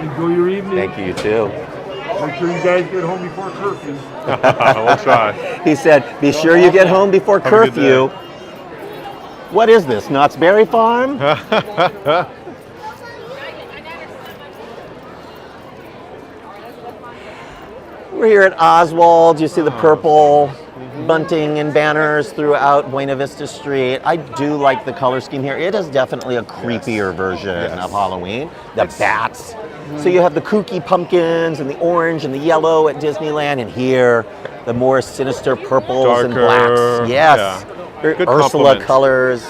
Enjoy your evening. Thank you, you too. Make sure you guys get home before curfew. We'll try. He said, be sure you get home before curfew. What is this, Knott's Berry Farm? We're here at Oswald. You see the purple bunting and banners throughout Buena Vista Street. I do like the color scheme here. It is definitely a creepier version of Halloween. The bats. So you have the kooky pumpkins and the orange and the yellow at Disneyland, and here the more sinister purples and blacks. Yes. Good Ursula compliment. colors,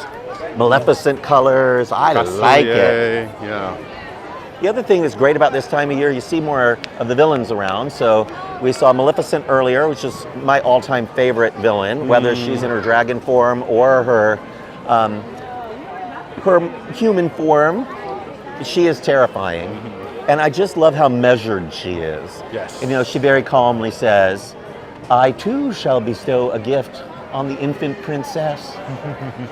Maleficent colors. I like it. Yeah. The other thing that's great about this time of year, you see more of the villains around. So we saw Maleficent earlier, which is my all-time favorite villain, whether she's in her dragon form or her human form. She is terrifying. And I just love how measured she is. Yes. And, she very calmly says, I too shall bestow a gift on the infant princess.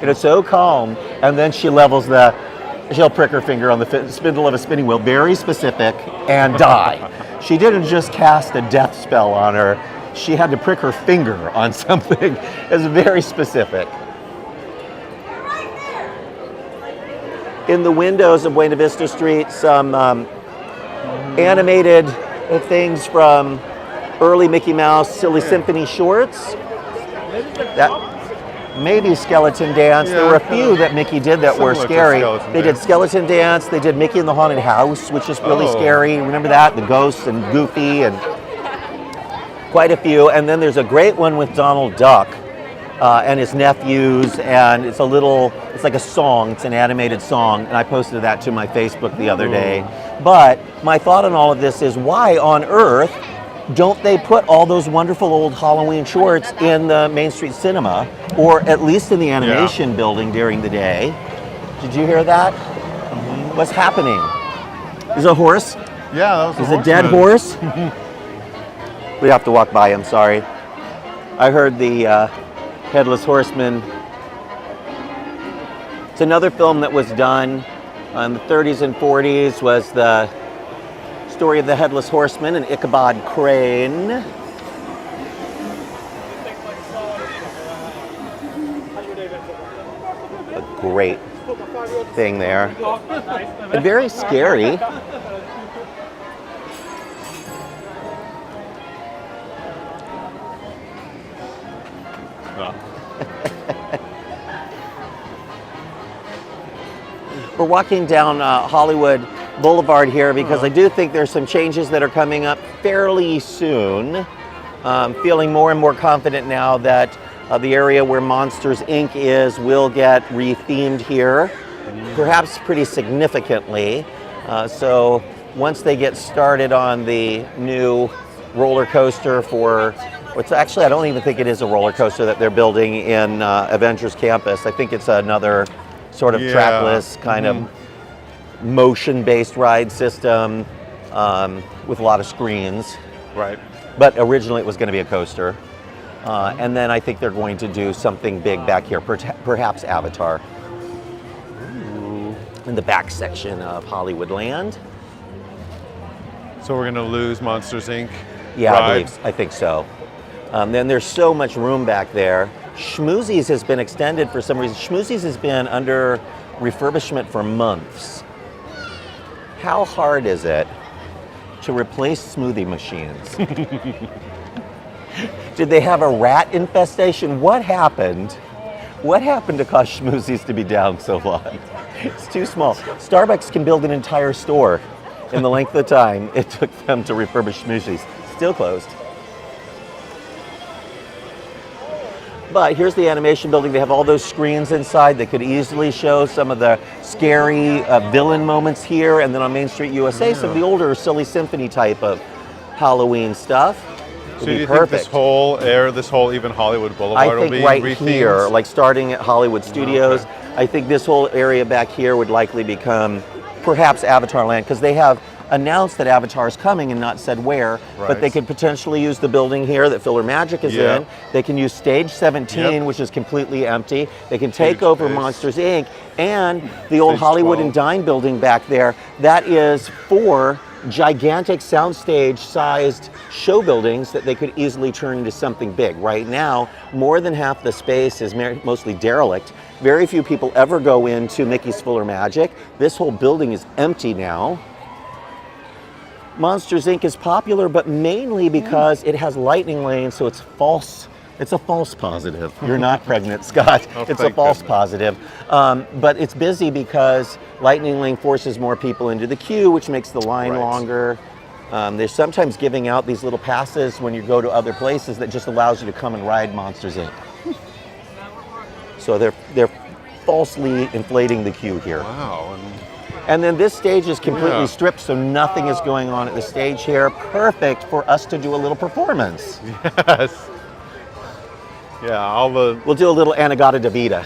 And it's so calm. And then she levels she'll prick her finger on the spindle of a spinning wheel, very specific, and die. She didn't just cast a death spell on her. She had to prick her finger on something. It's very specific. In the windows of Buena Vista Street, some animated things from early Mickey Mouse Silly Symphony shorts. That maybe Skeleton Dance. There were a few that Mickey did that were scary. They did Skeleton Dance. They did Mickey in the Haunted House, which is really scary. Remember that? The ghosts and Goofy and quite a few. And then there's a great one with Donald Duck and his nephews, and it's like a song. It's an animated song, and I posted that to my Facebook the other day. But my thought on all of this is, why on earth don't they put all those wonderful old Halloween shorts in the Main Street Cinema, or at least in the animation building during the day? Did you hear that? What's happening? There's a horse Yeah, that was the Is a dead horseman. horse? We have to walk by, I'm sorry. I heard the Headless Horseman. It's another film that was done in the 30s and 40s, was the story of the Headless Horseman and Ichabod Crane. A great thing there. And very scary. We're walking down Hollywood Boulevard here because I do think there's some changes that are coming up fairly soon. Feeling more and more confident now that the area where Monsters Inc. is will get rethemed here, perhaps pretty significantly. So once they get started on the new roller coaster for, what's actually, I don't even think it is a roller coaster that they're building in Avengers Campus. I think it's another sort of trackless kind of motion-based ride system with a lot of screens. Right. But originally it was going to be a coaster. And then I think they're going to do something big back here, perhaps Avatar. In the back section of Hollywoodland. So we're gonna lose Monsters Inc. Yeah, ride. I think so. Then there's so much room back there. Schmoozies has been extended for some reason. Schmoozies has been under refurbishment for months. How hard is it to replace smoothie machines? Did they have a rat infestation? What happened? What happened to cause Schmoozies to be down so long? It's too small. Starbucks can build an entire store in the length of time it took them to refurbish Schmoozies. Still closed. But here's the animation building. They have all those screens inside. They could easily show some of the scary villain moments here. And then on Main Street USA, some of the older Silly Symphony type of Halloween stuff. So do you think this whole even Hollywood Boulevard will be right rethemed? here, like starting at Hollywood Studios, I think this whole area back here would likely become perhaps Avatar Land, because they have announced that Avatar is coming and not said where, but they could potentially use the building here that Filler Magic is in. They can use Stage 17, which is completely empty. They can take over Monsters Inc. and the old Hollywood and Dine building back there. That is 4 gigantic soundstage sized show buildings that they could easily turn into something big. Right now, more than half the space is mostly derelict. Very few people ever go into Mickey's Fuller Magic. This whole building is empty now. Monsters Inc. is popular, but mainly because it has lightning lanes, so it's false. It's a false positive. You're not pregnant, Scott. It's a false positive. But it's busy because lightning lane forces more people into the queue, which makes the line longer. They're sometimes giving out these little passes when you go to other places that just allows you to come and ride Monsters Inc. So they're falsely inflating the queue here. Wow. And then this stage is completely stripped, so nothing is going on at the stage here. Perfect for us to do a little performance. Yes. Yeah, we'll do a little Anagata Davida.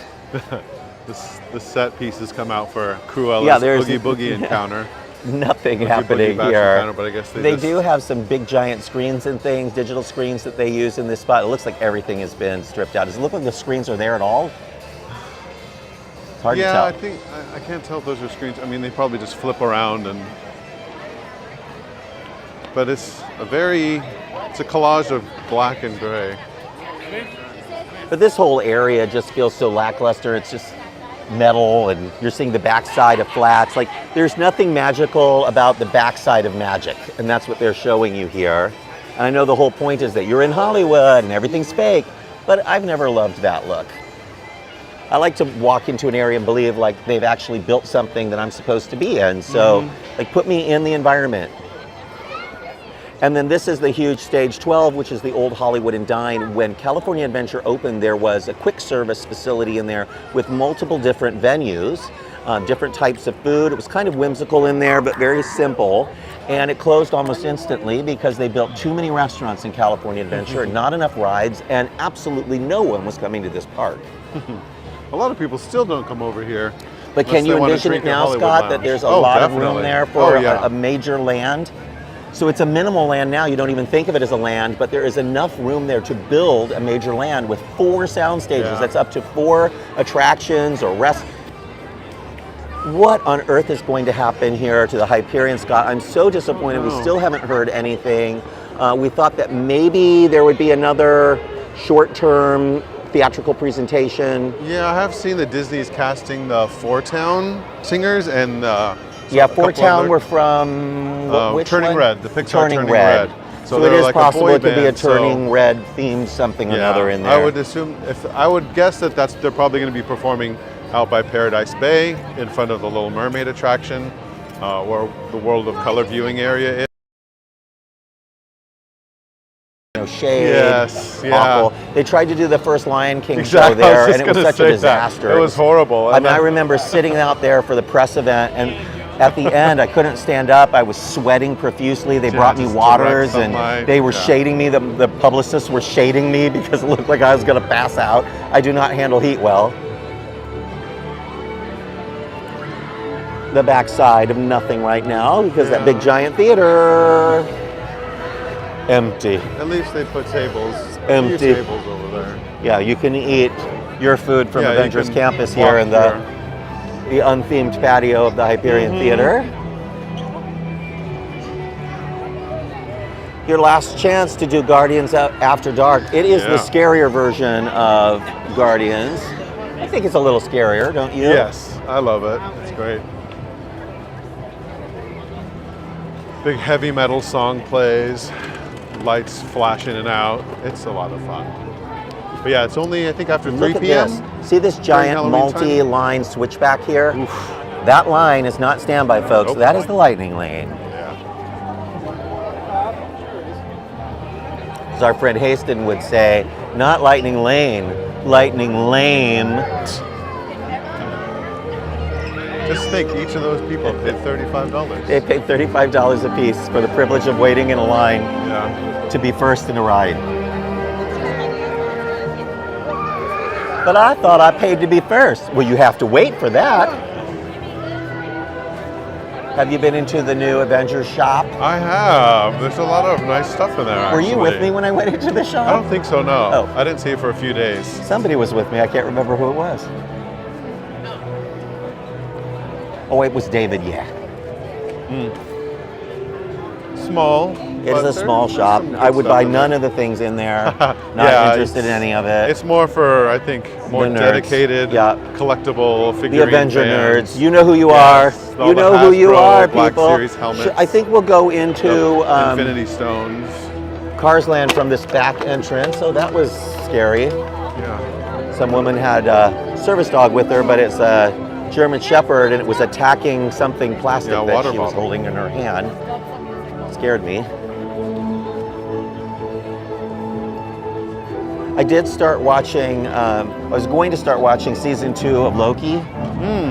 the set pieces come out for Cruella's Boogie Boogie encounter. Nothing happening here. Encounter, but I guess they do have some big giant screens and things, digital screens that they use in this spot. It looks like everything has been stripped out. Does it look like the screens are there at all? It's hard to tell. Yeah, I think I can't tell if those are screens. I mean, they probably just flip around but it's a collage of black and gray. But this whole area just feels so lackluster. It's just metal, and you're seeing the backside of flats. Like, there's nothing magical about the backside of magic, and that's what they're showing you here. And I know the whole point is that you're in Hollywood and everything's fake, but I've never loved that look. I like to walk into an area and believe like they've actually built something that I'm supposed to be in. So, like, put me in the environment. And then this is the huge Stage 12, which is the old Hollywood and Dine. When California Adventure opened, there was a quick service facility in there with multiple different venues, different types of food. It was kind of whimsical in there, but very simple. And it closed almost instantly because they built too many restaurants in California Adventure, not enough rides, and absolutely no one was coming to this park. A lot of people still don't come over here. But can Unless you they wanna envision it drink at now, Hollywood Scott, that Lounge. there's a Oh, lot of room definitely. there for Oh, yeah. a major land? So it's a minimal land now. You don't even think of it as a land, but there is enough room there to build a major land with 4 sound stages. Yeah. That's up to 4 attractions or rest. What on earth is going to happen here to the Hyperion, Scott? I'm so disappointed. We still haven't heard anything. We thought that maybe there would be another short-term theatrical presentation. Yeah, I have seen that Disney's casting the Four Town singers and Yeah, a couple Four Town other- were from which Turning one? Red, the Pixar Turning Red. So it they're is like a possible boy it could be a band, so- Turning Red themed something or another in there. I would assume I would guess that they're probably going to be performing out by Paradise Bay in front of the Little Mermaid attraction, where the World of Color viewing area is. Shade. Yes, yeah. Awful. They tried to do the first Lion King Exactly, show I was there, just and it was gonna such a say that. disaster. It was horrible. I mean, I remember sitting out there for the press event, and at the end, I couldn't stand up. I was sweating profusely. They brought me just waters, direct and sunlight, they were yeah. shading me. The publicists were shading me because it looked like I was going to pass out. I do not handle heat well. The backside of nothing right now because that big giant theater empty. At least they put tables. Empty. A few tables over there. Yeah, you can eat your food from Yeah, you Avengers can Campus walk here in the here. unthemed patio of the Hyperion Theater. Your last chance to do Guardians After Dark. It is the Yeah. scarier version of Guardians. I think it's a little scarier, don't you? Yes, I love it. It's great. Big heavy metal song plays, lights flash in and out. It's a lot of fun. But yeah, it's only, I think, after 3 Look at p.m. this. See this giant Halloween time? multi-line switchback here? That line is not standby, folks. Nope. That is the lightning lane. Yeah. As our friend Haston would say, not lightning lane, lightning lame. Just think, each of those people paid $35. They paid $35 a piece for the privilege of waiting in a line Yeah. to be first in a ride. But I thought I paid to be first. Well, you have to wait for that. Have you been into the new Avengers shop? I have. There's a lot of nice stuff in there, Were you with actually. me when I went into the shop? I don't think so, no. Oh. I didn't see it for a few days. Somebody was with me. I can't remember who it was. Oh, it was David, yeah. Small. It is a small shop. I would buy none of the things in there. Not Yeah, interested in it's- any of it. It's more for, I think, more The nerds. dedicated, Yeah. collectible figurine The Avenger fans. nerds. You know who you Yes, are. all You the know who you Hasbro are, Black people. Series helmets. I think we'll go into Infinity Stones. Cars Land from this back entrance. So that was scary. Yeah. Some woman had a service dog with her, but it's a German Shepherd, and it was attacking something plastic Yeah, that water she was bottle. holding in her hand. Scared me. I did start watching, I was going to start watching season 2 of Loki,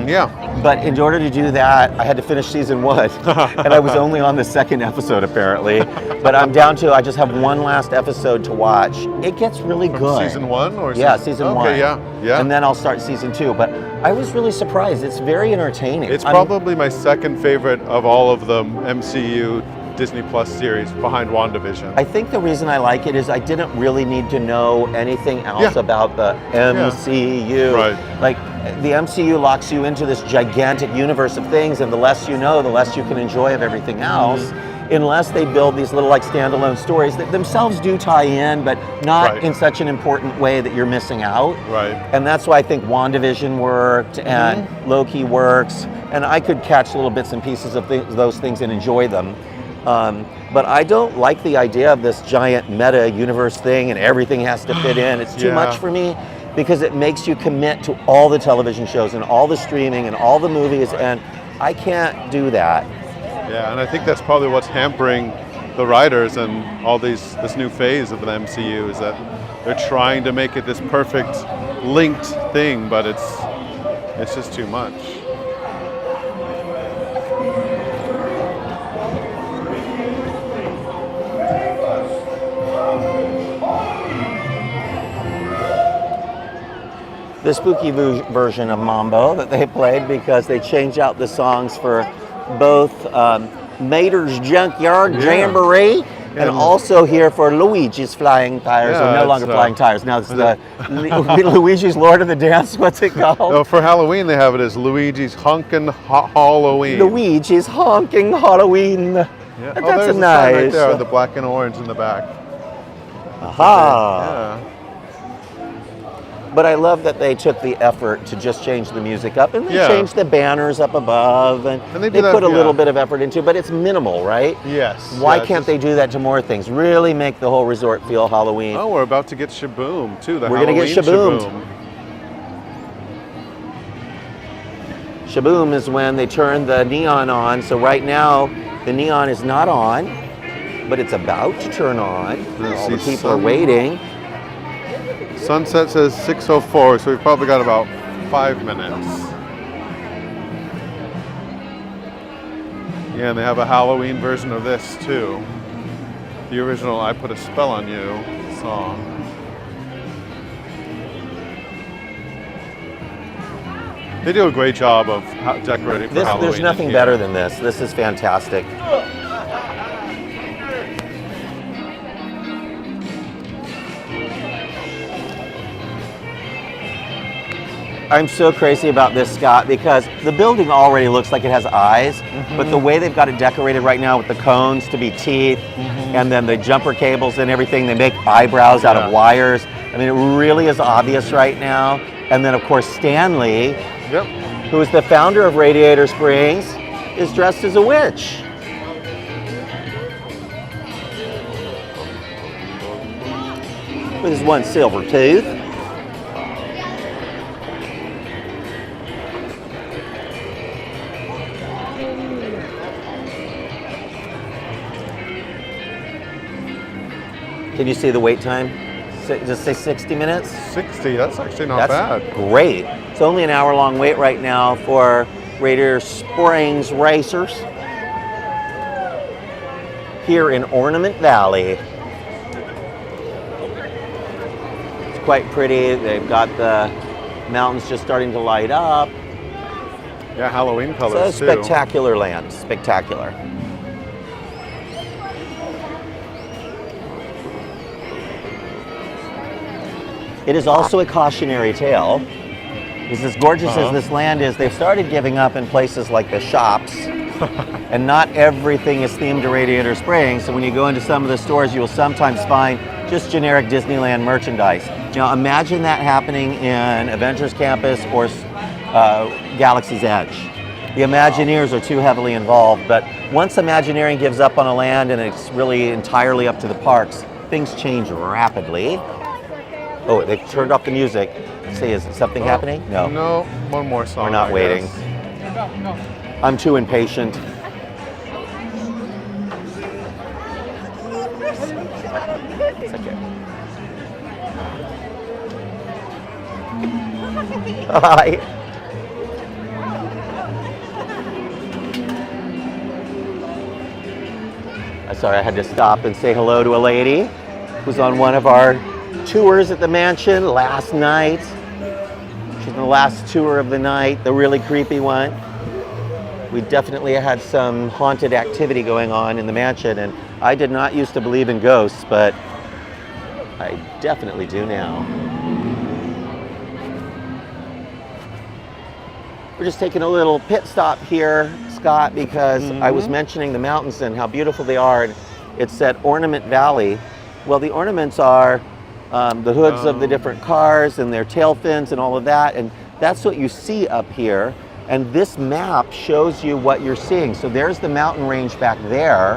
Yeah. but in order to do that, I had to finish season 1. And I was only on the 2nd episode apparently. But I'm down to, I just have one last episode to watch. It gets really From good. season 1 or Yeah, season 1. Okay, yeah. Yeah. And then I'll start season 2. But I was really surprised. It's very entertaining. It's probably my second favorite of all of the MCU Disney Plus series behind WandaVision. I think the reason I like it is I didn't really need to know anything else Yeah. about the MCU. Right. Like the MCU locks you into this gigantic universe of things, and the less you know, the less you can enjoy of everything else. Unless they build these little like standalone stories that themselves do tie in, but not Right. in such an important way that you're missing out. Right. And that's why I think WandaVision worked and Loki works, and I could catch little bits and pieces of those things and enjoy them. But I don't like the idea of this giant meta universe thing and everything has to fit in. It's too Yeah. much for me because it makes you commit to all the television shows and all the streaming and all the movies, and I can't do that. Yeah, and I think that's probably what's hampering the writers and all this new phase of the MCU is that they're trying to make it this perfect linked thing, but it's just too much. the spooky version of Mambo that they played because they changed out the songs for both Mater's Junkyard Jamboree and also here for Luigi's Flying Tires, or no longer Flying Tires. Now it's the Luigi's Lord of the Dance. What's it called? No, for Halloween they have it as Luigi's Honkin' Halloween. Luigi's Honking Halloween. Yeah. That's there's a the sign nice. right there, the black and orange in the back. Aha. Yeah. But I love that they took the effort to just change the music up, and they Yeah. changed the banners up above, and they they do that, put a yeah. little bit of effort into it, but it's minimal, right? Yes. Why yeah, can't they do that to more things? Really make the whole resort feel Halloween. Oh, we're about to get Shaboom too. We're gonna get Shaboomed. Shaboom is when they turn the neon on. So right now, the neon is not on, but it's about to turn on. All the people are waiting. Sunset says 6:04, so we've probably got about 5 minutes. Yeah, and they have a Halloween version of this too. The original "I Put a Spell on You" song. They do a great job of decorating for Halloween. There's nothing in here. better than this. This is fantastic. I'm so crazy about this, Scott, because the building already looks like it has eyes, but the way they've got it decorated right now with the cones to be teeth, and then the jumper cables and everything, they make eyebrows out of wires. I mean, it really is obvious right now. And then, of course, Stanley, who is the founder of Radiator Springs, is dressed as a witch. With his one silver tooth. Can you see the wait time? Just say 60 minutes? 60, that's actually not bad. Great. It's only an hour-long wait right now for Radiator Springs racers here in Ornament Valley. It's quite pretty. They've got the mountains just starting to light up. Yeah, Halloween colors It's a spectacular land, spectacular. It is also a cautionary tale. Because as gorgeous as this land is, they've started giving up in places like the shops. And not everything is themed to Radiator Springs. So when you go into some of the stores, you will sometimes find just generic Disneyland merchandise. Now imagine that happening in Avengers Campus or Galaxy's Edge. The Imagineers are too heavily involved, but once Imagineering gives up on a land and it's really entirely up to the parks, things change rapidly. Oh, they've turned off the music. Say, is something happening? No. No, one more song. We're not I waiting. guess. I'm too impatient. It's okay. Hi. Sorry, I had to stop and say hello to a lady who's on one of our tours at the mansion last night. She's on the last tour of the night, the really creepy one. We definitely had some haunted activity going on in the mansion, and I did not used to believe in ghosts, but I definitely do now. We're just taking a little pit stop here, Scott, because I was mentioning the mountains and how beautiful they are. And it's at Ornament Valley. Well, the ornaments are the hoods of the different cars and their tail fins and all of that, and that's what you see up here. And this map shows you what you're seeing. So there's the mountain range back there,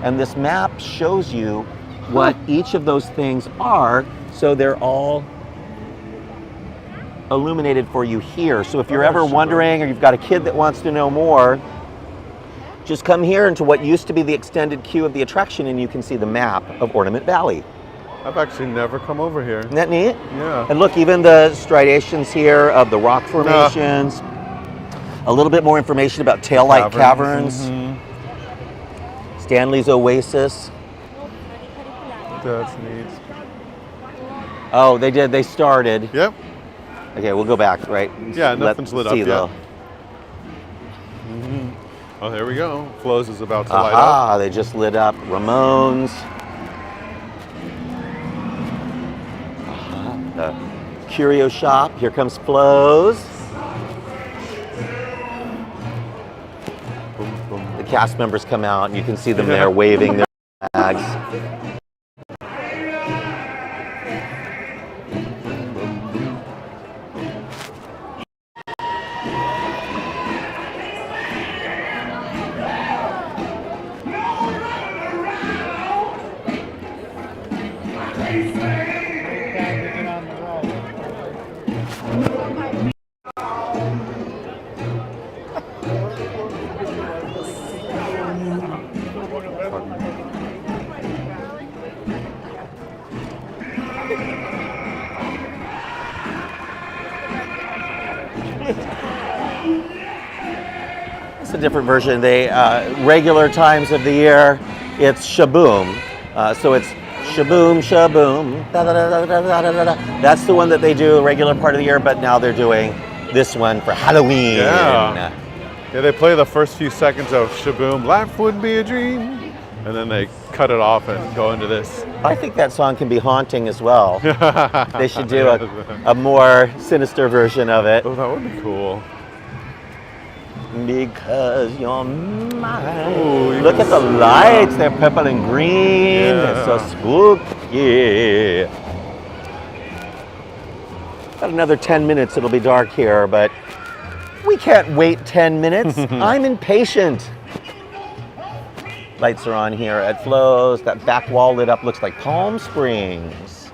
and this map shows you what each of those things are. So they're all illuminated for you here. So if you're ever wondering, or you've got a kid that wants to know more, just come here into what used to be the extended queue of the attraction, and you can see the map of Ornament Valley. I've actually never come over here. Isn't that neat? Yeah. And look, even the striations here of the rock formations. A little bit more information about Tail Light Caverns. Stanley's Oasis. That's neat. Oh, they did. They started. Yep. Okay, we'll go back, right? Yeah, nothing's lit up see yet. the- Oh, there we go. Flows is about to light up. Aha, they just lit up Ramones. The curio shop. Here comes Flo's. The cast members come out, and you can see them there waving their flags. It's a different version. They regular times of the year, it's shaboom. So it's shaboom, shaboom. Da, da, da, da, da, da, da, da. That's the one that they do regular part of the year, but now they're doing this one for Halloween. Yeah. Yeah, they play the first few seconds of Shaboom, Life Would Be a Dream, and then they cut it off and go into this. I think that song can be haunting as well. They should do a more sinister version of it. Oh, that would be cool. Because you're mine. Ooh, Look at the lights, they're purple and green. Yeah. They're so spooky. About another 10 minutes, it'll be dark here, but we can't wait 10 minutes. I'm impatient. Lights are on here at Flo's. That back wall lit up looks like Palm Springs.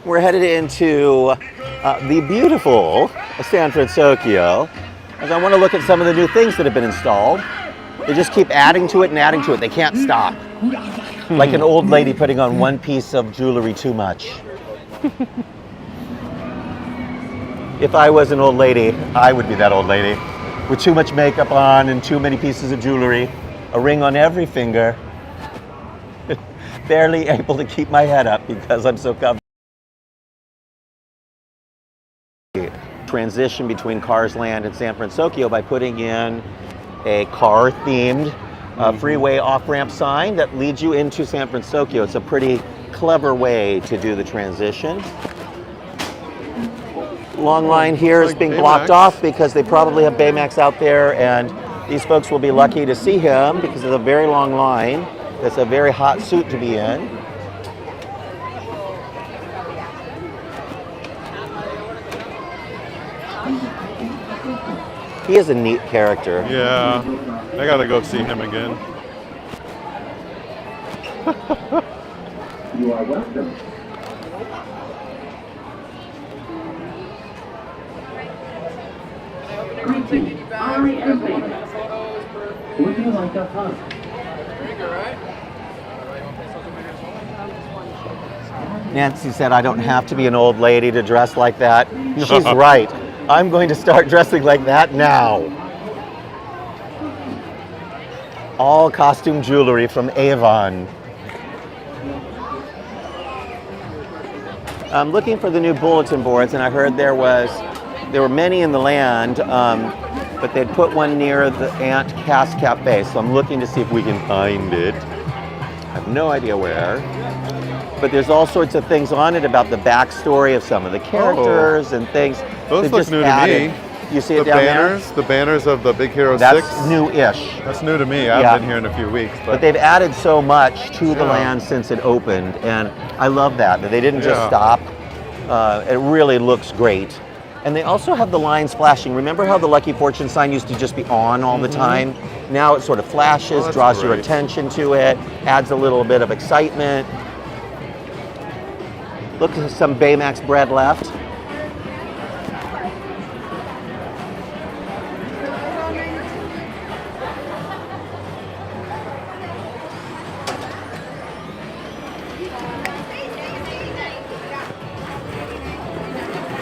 We're headed into the beautiful San Fransokyo, as I want to look at some of the new things that have been installed. They just keep adding to it and adding to it. They can't stop. Like an old lady putting on one piece of jewelry too much. If I was an old lady, I would be that old lady with too much makeup on and too many pieces of jewelry, a ring on every finger, barely able to keep my head up because I'm so comfortable. Transition between Cars Land and San Fransokyo by putting in a car-themed freeway off-ramp sign that leads you into San Fransokyo. It's a pretty clever way to do the transition. Long line here is being blocked off because they probably have Baymax out there, and these folks will be lucky to see him because it's a very long line. It's a very hot suit to be in. He is a neat character. Yeah, I gotta go see him again. You are welcome. Greetings, I am Vader. Would you like a hug? Nancy said I don't have to be an old lady to dress like that. She's right. I'm going to start dressing like that now. All costume jewelry from Avon. I'm looking for the new bulletin boards, and I heard there were many in the land, but they'd put one near the Ant Cast Cafe, so I'm looking to see if we can find it. I have no idea where. But there's all sorts of things on it about the backstory of some of the characters and things. Those They've look just new to added. me. You see The it down banners, there? the banners of the Big Hero That's 6. new-ish. That's new to me. I Yeah. haven't been here in a few weeks. But they've added so much to the Yeah. land since it opened, and I love that they didn't just Yeah. stop. It really looks great. And they also have the lines flashing. Remember how the Lucky Fortune sign used to just be on all the time? Now it sort of flashes, that's draws your great. attention to it, adds a little bit of excitement. Look, there's some Baymax bread left.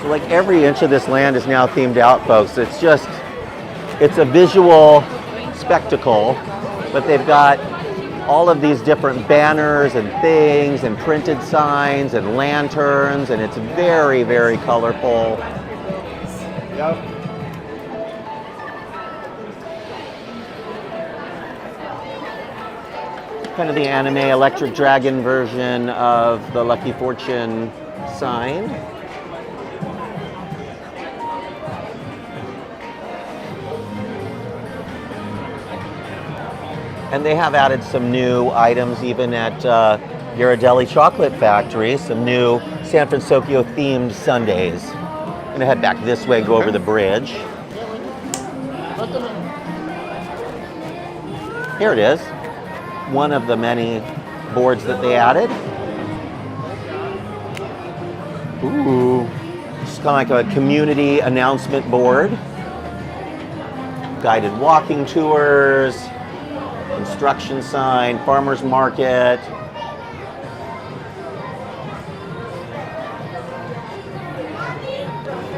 So like every inch of this land is now themed out, folks. It's a visual spectacle, but they've got all of these different banners and things and printed signs and lanterns, and it's very, very colorful. Yep. Kind of the anime Electric Dragon version of the Lucky Fortune sign. And they have added some new items even at Ghirardelli Chocolate Factory, some new San Fransokyo themed sundaes. I'm gonna head back this way, go over the bridge. Here it is, one of the many boards that they added. Ooh, it's kind of like a community announcement board. Guided walking tours, instruction sign, farmer's market.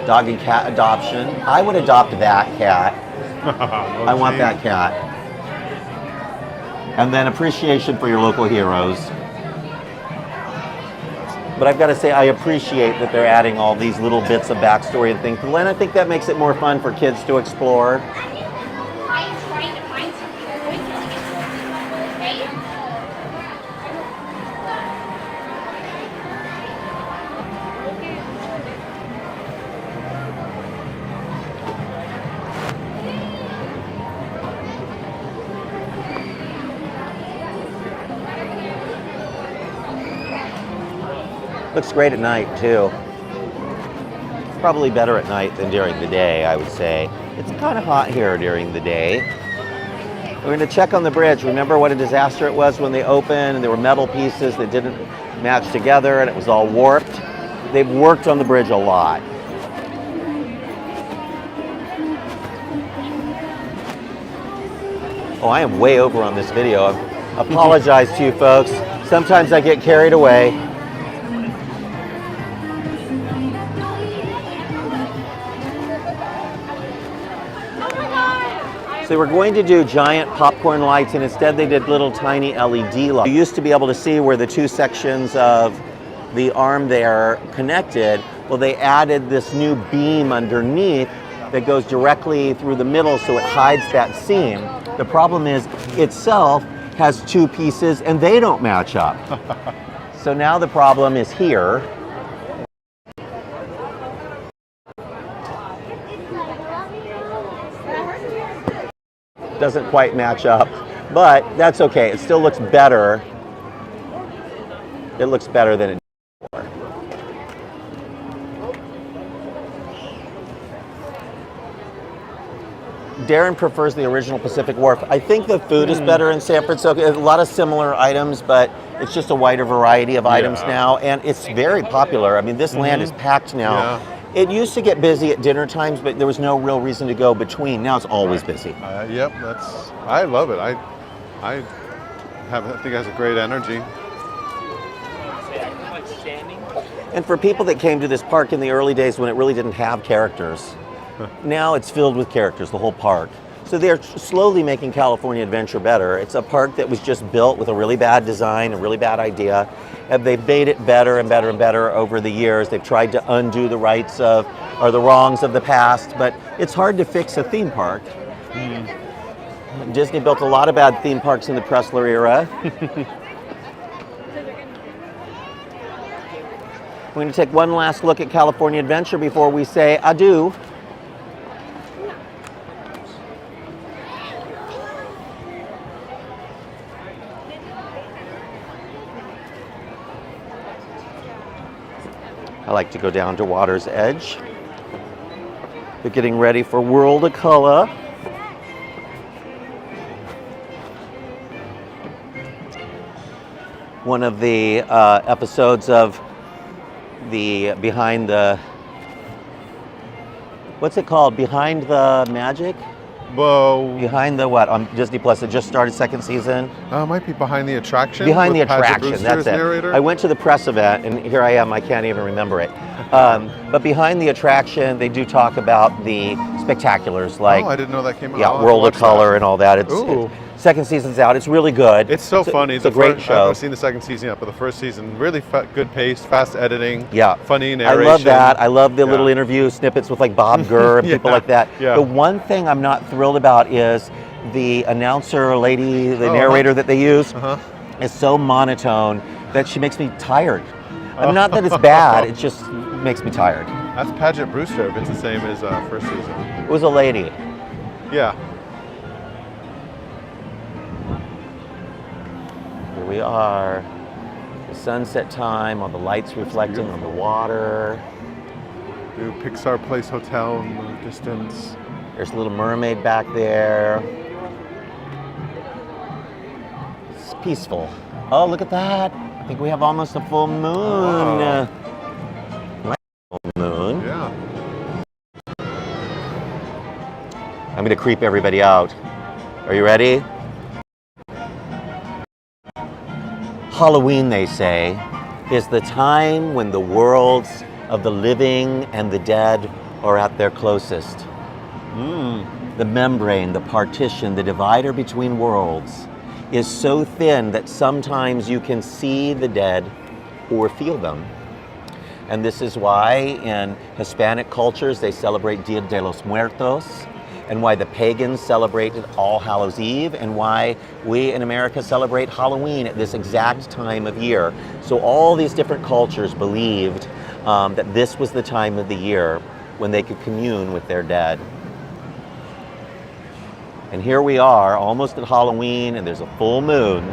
Dog and cat adoption. I would adopt that cat. I want that cat. And then appreciation for your local heroes. But I've got to say, I appreciate that they're adding all these little bits of backstory and things. And I think that makes it more fun for kids to explore. Looks great at night too. Probably better at night than during the day, I would say. It's kind of hot here during the day. We're going to check on the bridge. Remember what a disaster it was when they opened and there were metal pieces that didn't match together and it was all warped? They've worked on the bridge a lot. Oh, I am way over on this video. I apologize to you folks. Sometimes I get carried away. They were going to do giant popcorn lights, and instead they did little tiny LED lights. You used to be able to see where the two sections of the arm there connected. Well, they added this new beam underneath that goes directly through the middle so it hides that seam. The problem is itself has two pieces and they don't match up. So now the problem is here. Doesn't quite match up, but that's okay. It still looks better. It looks better than it did before. Darren prefers the original Pacific Wharf. I think the food is better in San Francisco. A lot of similar items, but it's just a wider variety of items now, and it's very popular. I mean, this land is packed now. Yeah. It used to get busy at dinner times, but there was no real reason to go between. Now it's always busy. Yep, I love it. I think it has a great energy. And for people that came to this park in the early days when it really didn't have characters, now it's filled with characters, the whole park. So they're slowly making California Adventure better. It's a park that was just built with a really bad design, a really bad idea, and they've made it better and better and better over the years. They've tried to undo the the wrongs of the past, but it's hard to fix a theme park. Disney built a lot of bad theme parks in the Pressler era. We're going to take one last look at California Adventure before we say adieu. I like to go down to Water's Edge. They're getting ready for World of Color. One of the episodes of the Behind the, what's it called? Behind the Magic? Whoa. Behind the what? On Disney Plus. It just started second season. It might be Behind the Attraction. Behind the with Padgett Attraction, Brewster that's as it. narrator. I went to the press event, and here I am, I can't even remember it. But Behind the Attraction, they do talk about the spectaculars, like I didn't know that came out. yeah, I'll World of watch Color that. and all that. Ooh. Second season's out. It's really good. It's so funny. It's a great I show. haven't seen the second season yet, but the first season, really good pace, fast editing. Yeah. Funny I narration. love that. I love the little Yeah. interview snippets with like Bob Gurr and people Yeah, like that. yeah. The one thing I'm not thrilled about is the announcer lady, the Oh, narrator that they use, Uh-huh. is so monotone that she makes me tired. Not that it's bad, it just makes me tired. That's Paget Brewster, if it's the same as first season. It was a lady. Yeah. Here we are. The sunset time, all the lights reflecting on the water. New Pixar Place Hotel in the distance. There's a little mermaid back there. It's peaceful. Oh, look at that. I think we have almost a full moon. Wow. Nice full moon. Yeah. I'm gonna creep everybody out. Are you ready? Halloween, they say, is the time when the worlds of the living and the dead are at their closest. The membrane, the partition, the divider between worlds is so thin that sometimes you can see the dead or feel them. And this is why in Hispanic cultures they celebrate Dia de los Muertos, and why the pagans celebrated All Hallows Eve, and why we in America celebrate Halloween at this exact time of year. So all these different cultures believed that this was the time of the year when they could commune with their dead. And here we are, almost at Halloween, and there's a full moon.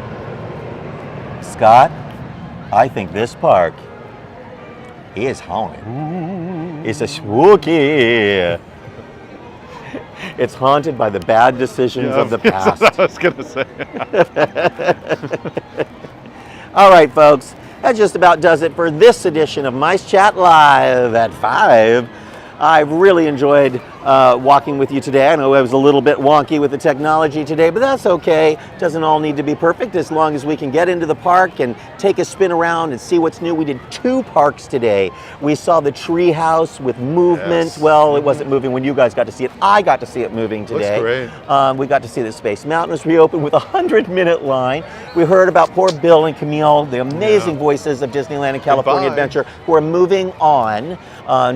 Scott, I think this park is haunted. It's a spooky. It's haunted by the bad decisions of the past. That's what I was gonna say. All right, folks, that just about does it for this edition of Mice Chat Live at 5. I really enjoyed walking with you today. I know I was a little bit wonky with the technology today, but that's okay. It doesn't all need to be perfect as long as we can get into the park and take a spin around and see what's new. We did 2 parks today. We saw the Treehouse with movement. Yes. Well, it wasn't moving when you guys got to see it. I got to see it moving today. Looks great. We got to see the Space Mountain was reopened with a 100-minute line. We heard about poor Bill and Camille, the amazing voices of Disneyland and California Goodbye. Adventure, who are moving on.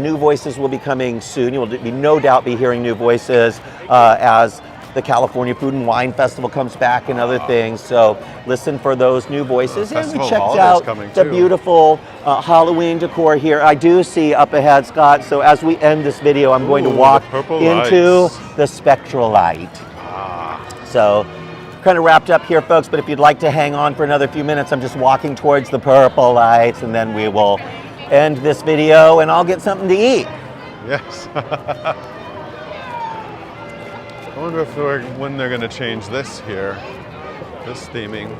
New voices will be coming soon. You will be no doubt be hearing new voices as the California Food and Wine Festival comes back and other things. So listen for those new voices. And we Festival of checked Holidays out coming the too. beautiful Halloween decor here. I do see up ahead, Scott. So as we end this video, I'm going to Ooh, walk the purple into lights. the spectral light. So kind of wrapped up here, folks, but if you'd like to hang on for another few minutes, I'm just walking towards the purple lights, and then we will end this video and I'll get something to eat. Yes. I wonder if when they're going to change this here, this theming.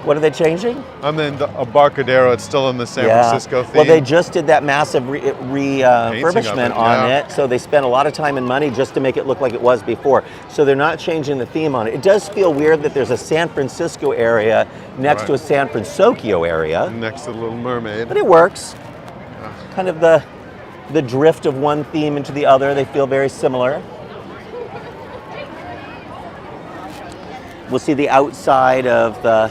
What are they changing? I mean, the Embarcadero, it's still in the San Francisco theme. Well, they just did that massive refurbishment it, on yeah. it, so they spent a lot of time and money just to make it look like it was before. So they're not changing the theme on it. It does feel weird that there's a San Francisco area next to a San Fransokyo area, Next to the Little Mermaid. but it works. Kind of the drift of one theme into the other. They feel very similar. We'll see the outside of the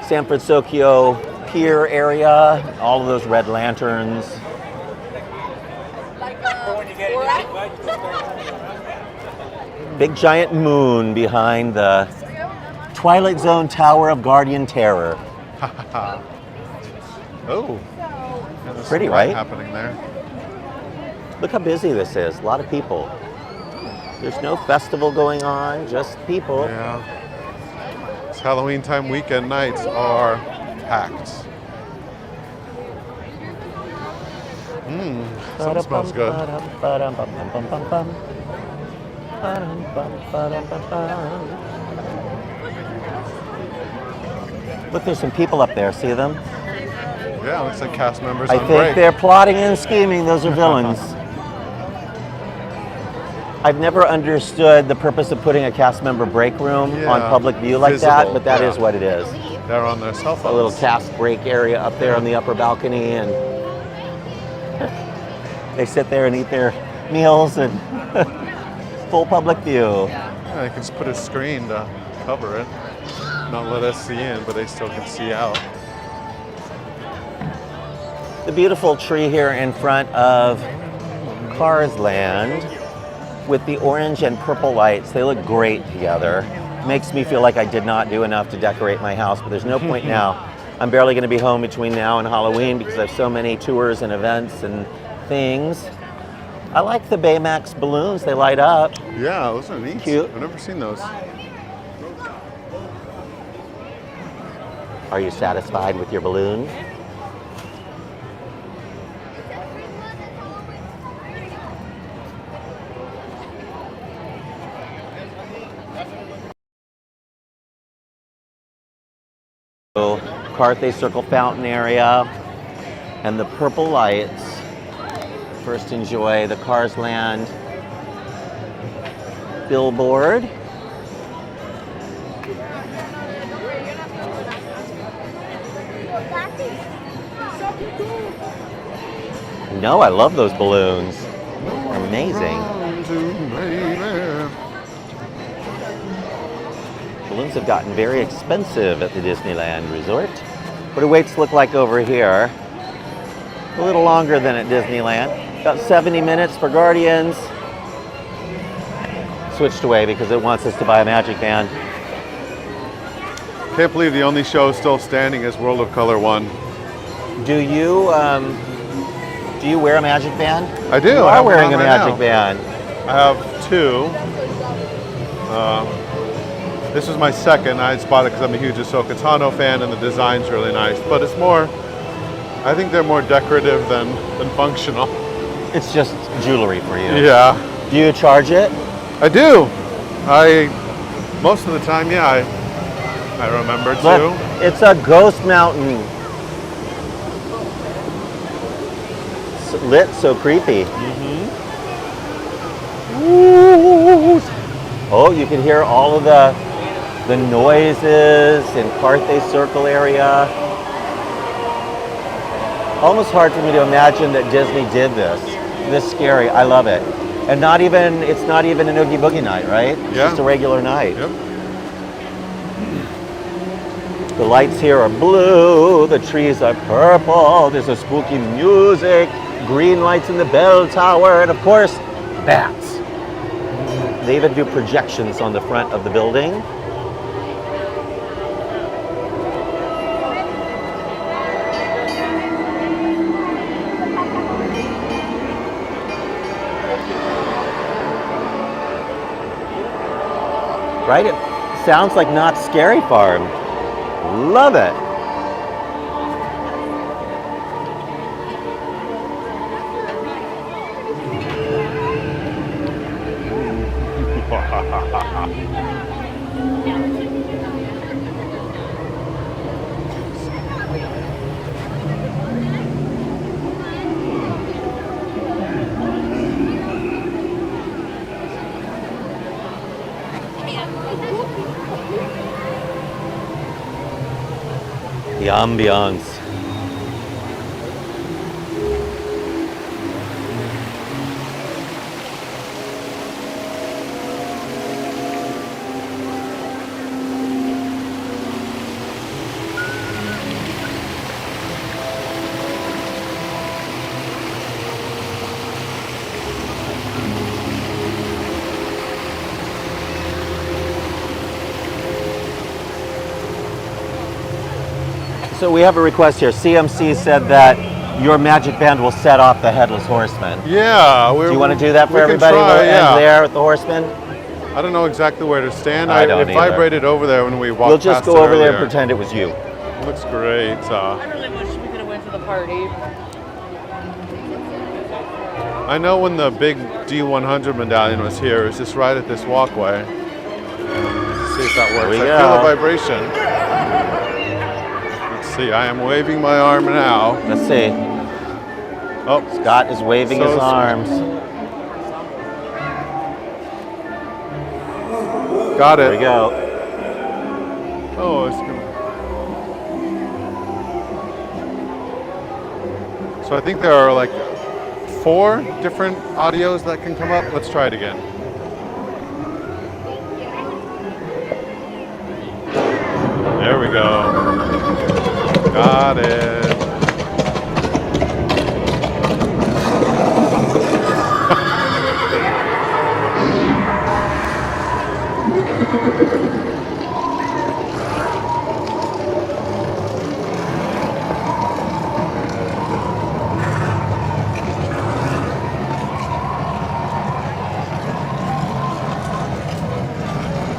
San Fransokyo Pier area, all of those red lanterns. Big giant moon behind the Twilight Zone Tower of Guardian Terror. Oh. Yeah, there's Pretty, some light right? happening there. Look how busy this is. A lot of people. There's no festival going on, just people. Yeah. It's Halloween time weekend nights are packed. Something smells good. Look, there's some people up there. See them? Yeah, looks like cast members I on think break. they're plotting and scheming. Those are villains. I've never understood the purpose of putting a cast member break room on Yeah, public view like that, visible, but that is yeah. what it is. They're on their cell A phones. little cast break area up there on the upper balcony, and they sit there and eat their meals and full public view. Yeah, you can just put a screen to cover it, not let us see in, but they still can see out. The beautiful tree here in front of Cars Land with the orange and purple lights. They look great together. Makes me feel like I did not do enough to decorate my house, but there's no point now. I'm barely going to be home between now and Halloween because I have so many tours and events and things. I like the Baymax balloons. They light up. Yeah, those are neat. Cute. I've never seen those. Are you satisfied with your balloon? So, Carthay Circle fountain area and the purple lights. First enjoy the Cars Land billboard. No, I love those balloons. They're amazing. Balloons have gotten very expensive at the Disneyland Resort. What do waits look like over here? A little longer than at Disneyland. About 70 minutes for Guardians. Switched away because it wants us to buy a Magic Band. Can't believe the only show still standing is World of Color 1. Do you wear a Magic Band? I do. You I are have one wearing on a right Magic now. Band. I have two. This is my second. I just bought it because I'm a huge Ahsoka Tano fan and the design's really nice. But it's more, I think they're more decorative than functional. It's just jewelry for you. Yeah, Do you charge it? I do. Most of the time, yeah, I remember Look, to. it's a ghost mountain. It's lit so creepy. Ooh. Oh, you can hear all of the noises in Carthay Circle area. Almost hard for me to imagine that Disney did this. This scary. I love it. And it's not even an Oogie Boogie night, right? It's Yeah. just a regular night. Yep. The lights here are blue, the trees are purple, there's a spooky music, green lights in the bell tower, and of course, bats. They even do projections on the front of the building. Right? It sounds like Knott's Scary Farm. Love it. The ambiance. So we have a request here. CMC said that your Magic Band will set off the Headless Horseman. Yeah. Do you want to do that for we can everybody? try, We'll yeah. end there with the Horseman. I don't know exactly where to stand. I don't it either. vibrated over there when we walked We'll just past go it over there and earlier. pretend it was you. Looks great. I really wish we could have went to the party. I know when the big D100 medallion was here, it was just right at this walkway. Let's see if that works. we I go. feel a vibration. Let's see, I am waving my arm now. Let's see. Oh, Scott is waving So his sweet. arms. got There we it. go. Oh, it's good. So I think there are like 4 different audios that can come up. Let's try it again. go. Got it.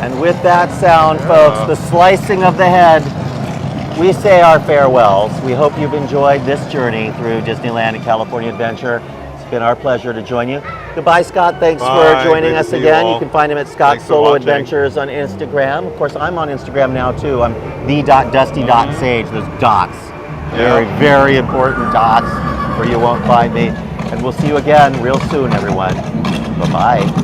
And with that sound, folks, the slicing of the head, we say our farewells. We hope you've enjoyed this journey through Disneyland and California Adventure. It's been our pleasure to join you. Goodbye, Scott. Thanks Bye. for joining Great to us see you again. You all. can find him at Scott's Thanks for Solo watching. Adventures on Instagram. Of course, I'm on Instagram now too. I'm the.dusty.sage. Those dots. Very, very important dots where you won't find me. And we'll see you again real soon, everyone. Bye-bye.